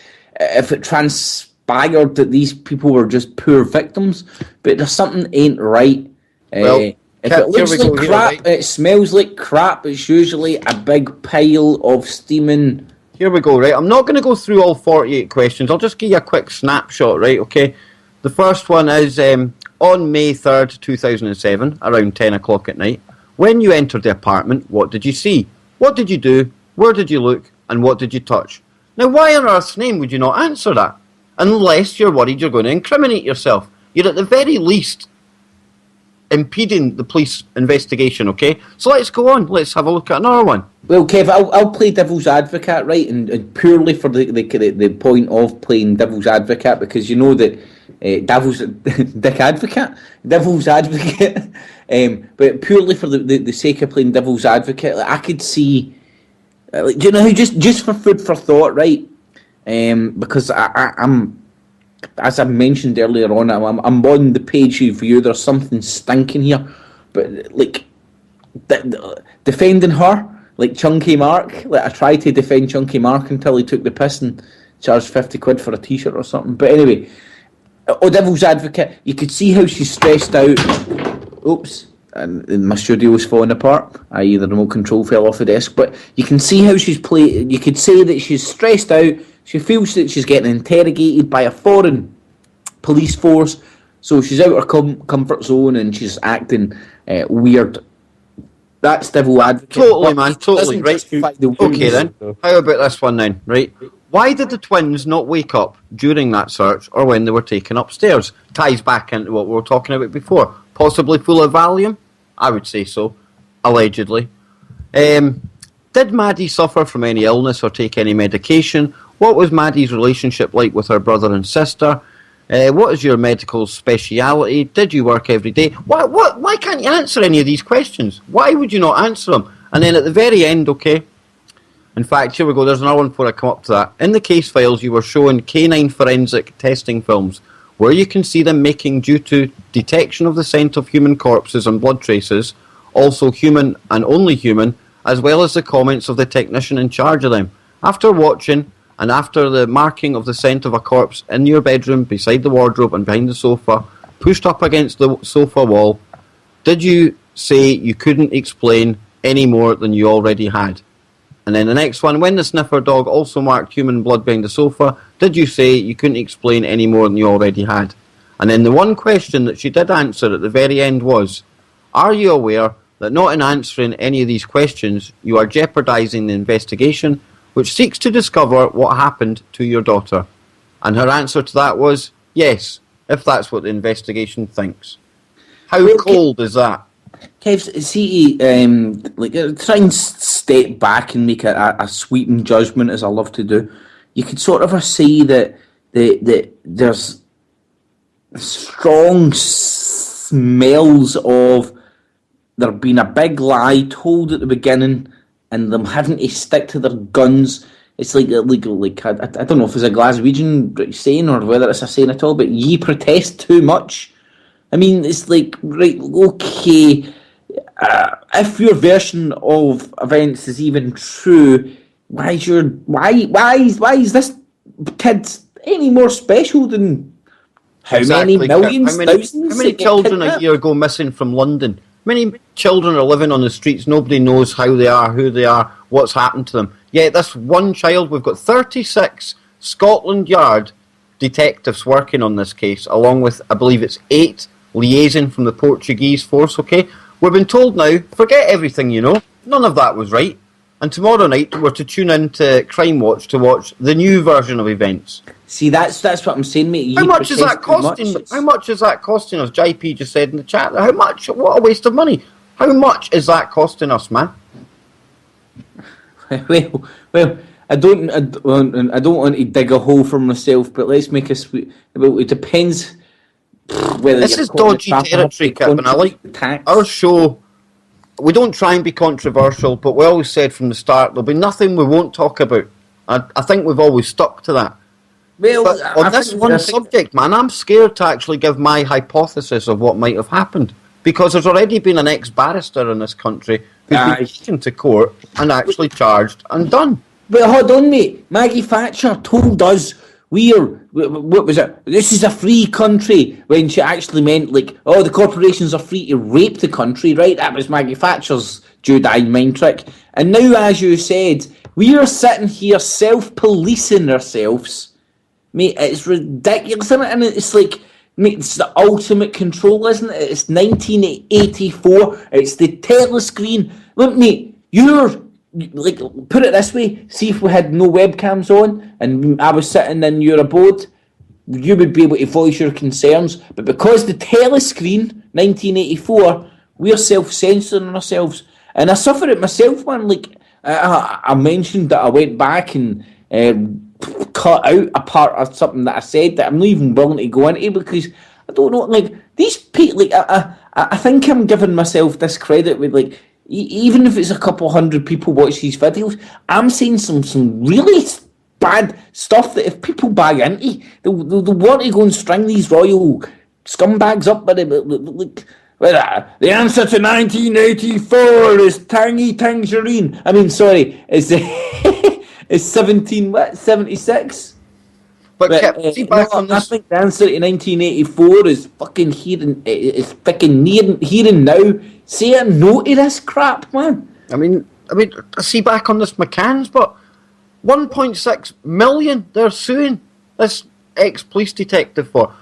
transpired that these people were just poor victims, but there's something ain't right. If it looks like crap, it smells like crap, it's usually a big pile of steaming... Here we go, right? I'm not going to go through all 48 questions. I'll just give you a quick snapshot, right? Okay. The first one is on May 3rd, 2007, around 10 o'clock at night. When you entered the apartment, what did you see? What did you do? Where did you look? And what did you touch? Now, why on earth's name would you not answer that? Unless you're worried you're going to incriminate yourself. You're at the very least impeding the police investigation, okay? So let's go on. Let's have a look at another one. Well, Kev, I'll play devil's advocate, right? And purely for the point of playing devil's advocate, because you know that devil's advocate. But purely for the sake of playing devil's advocate, like, I could see, do you know who? Just for food for thought, right? Because I'm, as I mentioned earlier on, I'm on the page view. There's something stinking here, but like defending her. Like Chunky Mark, like I tried to defend Chunky Mark until he took the piss and charged 50 quid for a t-shirt or something. But anyway, devil's advocate, you could see how she's stressed out. Oops, and my studio's falling apart, i.e. the remote control fell off the desk. But you can see how she's you could say that she's stressed out, She feels that she's getting interrogated by a foreign police force, so she's out of her comfort zone and she's acting weird. That's devil advocate. Totally, but man, it totally. doesn't Right. justify the Okay, wounds. then. How about this one, then? Right. Why did the twins not wake up during that search or when they were taken upstairs? Ties back into what we were talking about before. Possibly full of Valium? I would say so. Allegedly. Did Maddie suffer from any illness or take any medication? What was Maddie's relationship like with her brother and sister? What is your medical speciality? Did you work every day? Why can't you answer any of these questions? Why would you not answer them? And then at the very end, okay, in fact, here we go, there's another one before I come up to that. In the case files, you were showing canine forensic testing films, where you can see them making due to detection of the scent of human corpses and blood traces, also human and only human, as well as the comments of the technician in charge of them. After watching, and after the marking of the scent of a corpse in your bedroom, beside the wardrobe and behind the sofa, pushed up against the sofa wall, did you say you couldn't explain any more than you already had? And then the next one, when the sniffer dog also marked human blood behind the sofa, did you say you couldn't explain any more than you already had? And then the one question that she did answer at the very end was, are you aware that not in answering any of these questions, you are jeopardising the investigation which seeks to discover what happened to your daughter? And her answer to that was, yes, if that's what the investigation thinks. How cold is that? Kev, see, try and step back and make a sweeping judgment, as I love to do. You could sort of say that there's strong smells of there being a big lie told at the beginning and them having to stick to their guns. It's like I don't know if it's a Glaswegian saying or whether it's a saying at all, but ye protest too much. I mean, it's like, right, okay, if your version of events is even true, why is this kid any more special than how many millions, thousands? How many children a year go missing from London? Many children are living on the streets. Nobody knows how they are, who they are, what's happened to them. Yet this one child, we've got 36 Scotland Yard detectives working on this case, along with, I believe it's 8 liaison from the Portuguese force, okay? We've been told now, forget everything you know. None of that was right. And tomorrow night, we're to tune in to Crime Watch to watch the new version of events. See, that's what I'm saying, mate. How much is that costing? How much is that costing us? JP just said in the chat. How much? What a waste of money. How much is that costing us, man? Well, I don't want to dig a hole for myself, but let's make a sweet. Well, it depends whether this is dodgy territory, Kip, and I like our show. We don't try and be controversial, but we always said from the start there'll be nothing we won't talk about. I think we've always stuck to that. Well, but on this one subject, man, I'm scared to actually give my hypothesis of what might have happened, because there's already been an ex-barrister in this country who's been taken to court and actually charged and done. But hold on, mate. Maggie Thatcher told us what was it? This is a free country, when she actually meant the corporations are free to rape the country, right? That was Maggie Thatcher's Judine mind trick. And now, as you said, we are sitting here self-policing ourselves. Mate, it's ridiculous, isn't it? And it's like, mate, it's the ultimate control, isn't it? It's 1984. It's the telescreen. Look, mate, put it this way, see if we had no webcams on and I was sitting in your abode, you would be able to voice your concerns. But because the telescreen, 1984, we're self-censoring ourselves. And I suffer it myself, man. I mentioned that I went back and cut out a part of something that I said that I'm not even willing to go into, because I don't know, these people, I think I'm giving myself discredit with, even if it's a couple hundred people watch these videos, I'm saying some really bad stuff that if people bag into, they'll want to go and string these royal scumbags up with it. The answer to 1984 is tangy tangerine. I mean, sorry, it's 76. But see back on this. I think the answer to 1984 is fucking here and now. Say no to this crap, man. I mean, I see back on this McCann's, but 1.6 million they're suing this ex-police detective for.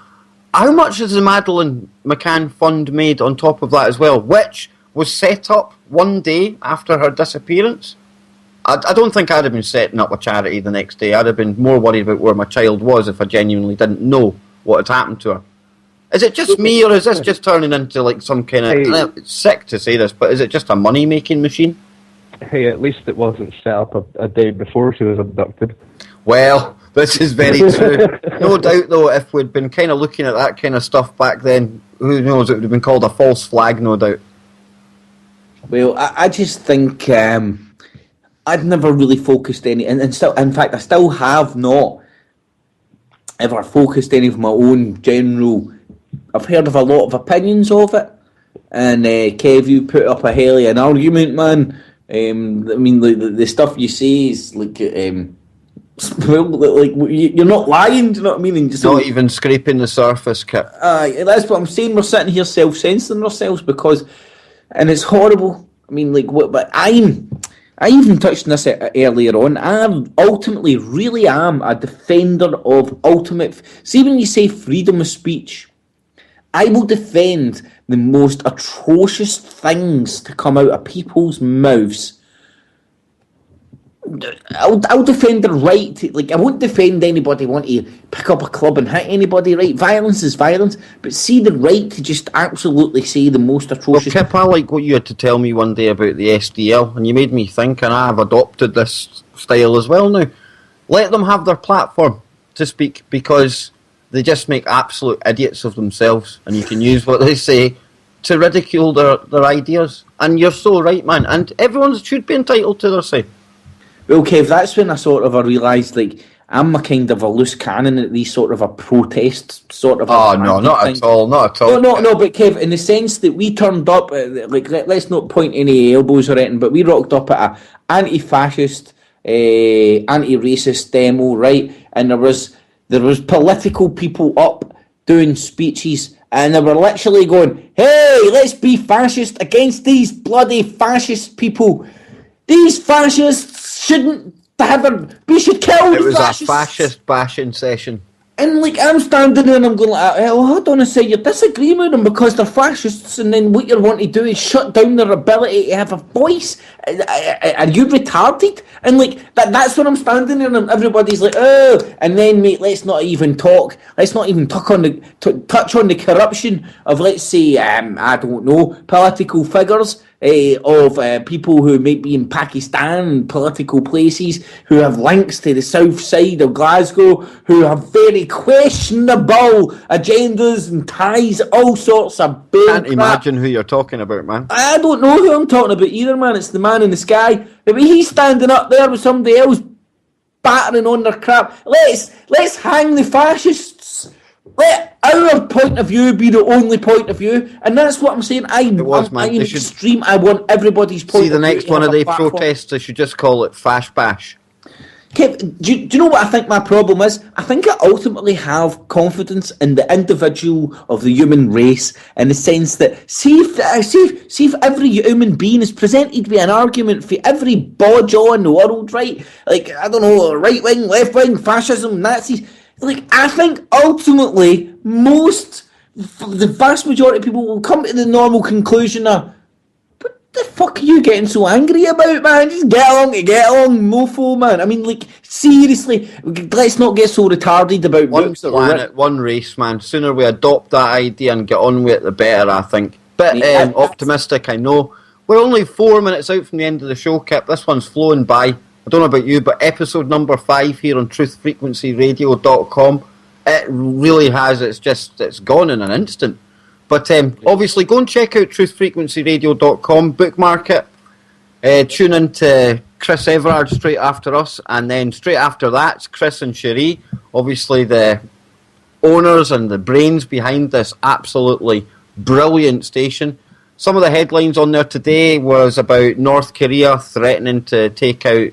How much has the Madeleine McCann Fund made on top of that as well, which was set up one day after her disappearance? I don't think I'd have been setting up a charity the next day. I'd have been more worried about where my child was if I genuinely didn't know what had happened to her. Is it just me, or is this just turning into like some kind of... It's sick to say this, but is it just a money-making machine? Hey, at least it wasn't set up a day before she was abducted. Well, this is very true. No doubt, though, if we'd been kind of looking at that kind of stuff back then, who knows, it would have been called a false flag, no doubt. Well, I just think I'd never really focused any, and still, in fact, I still have not ever focused any of my own general. I've heard of a lot of opinions of it, and Kev, you put up a hell of an argument, man. I mean, the stuff you say is like, well, like you're not lying. Do you know what I mean? And just not even scraping the surface, Kip. That's what I'm saying. We're sitting here self-censoring ourselves because, and it's horrible. I mean, like, but I even touched on this earlier on. I ultimately really am a defender of ultimate. See, when you say freedom of speech, I will defend the most atrocious things to come out of people's mouths. I'll defend the right to, like, I won't defend anybody wanting to pick up a club and hit anybody, right? Violence is violence, but see the right to just absolutely say the most atrocious... Well, Kip, I like what you had to tell me one day about the SDL, and you made me think, and I have adopted this style as well now. Let them have their platform to speak, because they just make absolute idiots of themselves, and you can use what they say to ridicule their ideas. And you're so right, man, and everyone should be entitled to their say. Well, Kev, that's when I realised, like, I'm a kind of a loose cannon at these sort of a protest sort of... Oh, no, not at all. But Kev, in the sense that we turned up, like, let's not point any elbows or anything, but we rocked up at a anti-fascist, anti-racist demo, right? And there was political people up doing speeches, and they were literally going, hey, let's be fascist against these bloody fascist people. These fascists shouldn't have we should kill the fascists. It was a fascist bashing session. And like, I'm standing there and I'm going like, well, hold on a second, you're disagreeing with them because they're fascists, and then what you want to do is shut down their ability to have a voice. Are you retarded? And like, that's when I'm standing there and everybody's like, oh, and then mate, let's not even touch on the corruption of, let's say, I don't know, political figures. Of people who may be in Pakistan, political places, who have links to the south side of Glasgow, who have very questionable agendas and ties, all sorts of bull Can't imagine who you're talking about, man. I don't know who I'm talking about either, man. It's the man in the sky. But he's standing up there with somebody else battering on their crap. Let's hang the fascists. Let our point of view be the only point of view, and that's what I'm saying. I'm extreme. I want everybody's point of view. See, the next one of the protests, they should just call it Fash Bash. Kev, do you know what I think my problem is? I think I ultimately have confidence in the individual of the human race, in the sense that see if every human being is presented with an argument for every bodger in the world, right? Like, I don't know, right wing, left wing, fascism, Nazis. Like, I think ultimately the vast majority of people will come to the normal conclusion of, what the fuck are you getting so angry about, man? Just get along, mofo, man. I mean, like, seriously, let's not get so retarded about one planet, one race, man. Sooner we adopt that idea and get on with it, the better, I think. Bit optimistic, I know. We're only 4 minutes out from the end of the show, Kip. This one's flowing by. I don't know about you, but episode number 5 here on truthfrequencyradio.com, it really has, it's gone in an instant. But obviously, go and check out truthfrequencyradio.com, bookmark it, tune in to Chris Everard straight after us, and then straight after that, it's Chris and Cherie, obviously the owners and the brains behind this absolutely brilliant station. Some of the headlines on there today was about North Korea threatening to take out,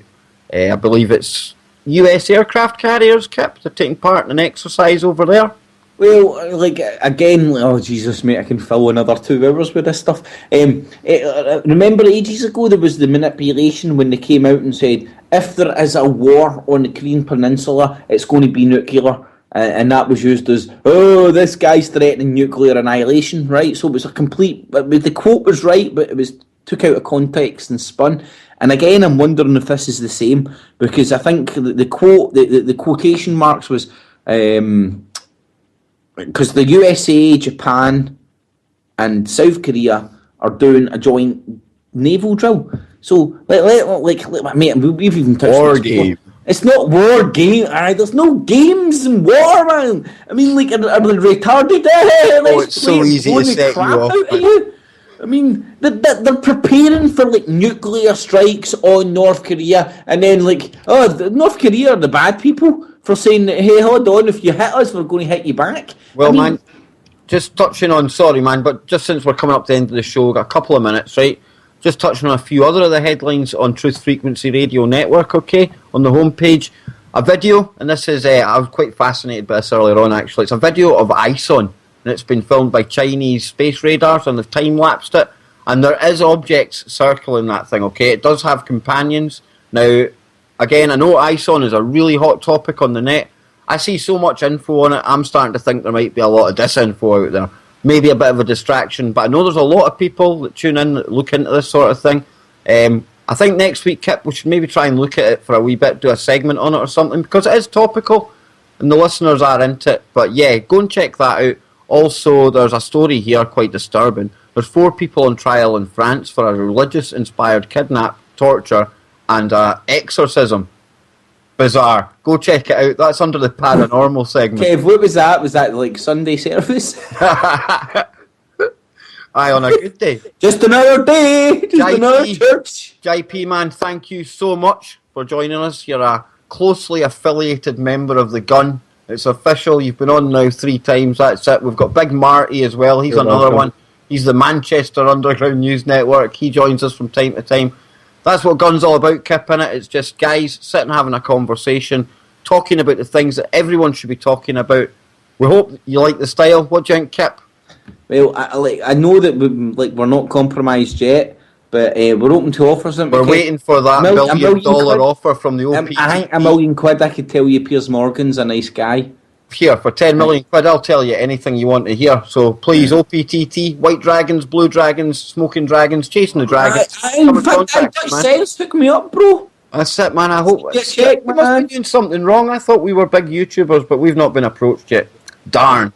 I believe it's US aircraft carriers, Kip. They're taking part in an exercise over there. Well, like, again, oh Jesus, mate, I can fill another 2 hours with this stuff. Remember ages ago there was the manipulation when they came out and said, if there is a war on the Korean Peninsula, it's going to be nuclear. And that was used as, oh, this guy's threatening nuclear annihilation, right? So it was a complete, the quote was right, but it was took out of context and spun. And again, I'm wondering if this is the same, because I think the quote, the quotation marks was, because the USA, Japan, and South Korea are doing a joint naval drill. So, mate, we've even touched War this before. game. It's not war game. There's no games in war, man. I mean, like, are they retarded? It's so easy to set you off. You. I mean, they're preparing for, like, nuclear strikes on North Korea, and then, like, North Korea are the bad people for saying, hey, hold on, if you hit us, we're going to hit you back. Well, man, just touching on, sorry, man, but just since we're coming up to the end of the show, got a couple of minutes, right? Just touching on a few other of the headlines on Truth Frequency Radio Network, okay, on the homepage. A video, and this is, I was quite fascinated by this earlier on, actually. It's a video of ISON, and it's been filmed by Chinese space radars, and they've time-lapsed it. And there is objects circling that thing, okay? It does have companions. Now, again, I know ISON is a really hot topic on the net. I see so much info on it, I'm starting to think there might be a lot of disinfo out there. Maybe a bit of a distraction, but I know there's a lot of people that tune in that look into this sort of thing. I think next week, Kip, we should maybe try and look at it for a wee bit, do a segment on it or something, because it is topical and the listeners are into it. But yeah, go and check that out. Also, there's a story here quite disturbing. There's 4 people on trial in France for a religious-inspired kidnap, torture, and exorcism. Bizarre. Go check it out. That's under the paranormal segment. Kev, what was that? Was that like Sunday service? Aye, on a good day. Just another day. Just another church. JP, man, thank you so much for joining us. You're a closely affiliated member of the Gun. It's official. You've been on now 3 times. That's it. We've got Big Marty as well. He's another one. He's the Manchester Underground News Network. He joins us from time to time. That's what Gun's all about, Kip, innit? It's just guys sitting having a conversation, talking about the things that everyone should be talking about. We hope you like the style. What do you think, Kip? Well, I know that we're not compromised yet, but we're open to offers. We're waiting for that $1 million offer from the OPT. I think £1 million, I could tell you Piers Morgan's a nice guy. Here, for 10 million quid, I'll tell you anything you want to hear. So please, OPTT, White Dragons, Blue Dragons, Smoking Dragons, Chasing the Dragons. Sales hook me up, bro. That's it, man. I hope we must be doing something wrong. I thought we were big YouTubers, but we've not been approached yet. Darn.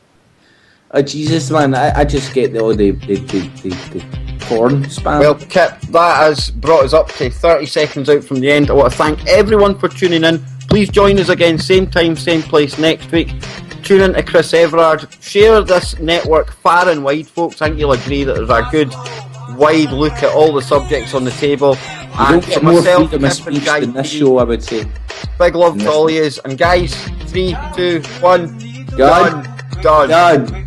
Jesus, man, I just get all the porn spam. Well, Kip, that has brought us up to 30 seconds out from the end. I want to thank everyone for tuning in. Please join us again, same time, same place next week. Tune in to Chris Everard. Share this network far and wide, folks. I think you'll agree that there's a good, wide look at all the subjects on the table. And get more freedom of speech than this show, I would say. Big love to all of you. And guys, 3, 2, 1, done.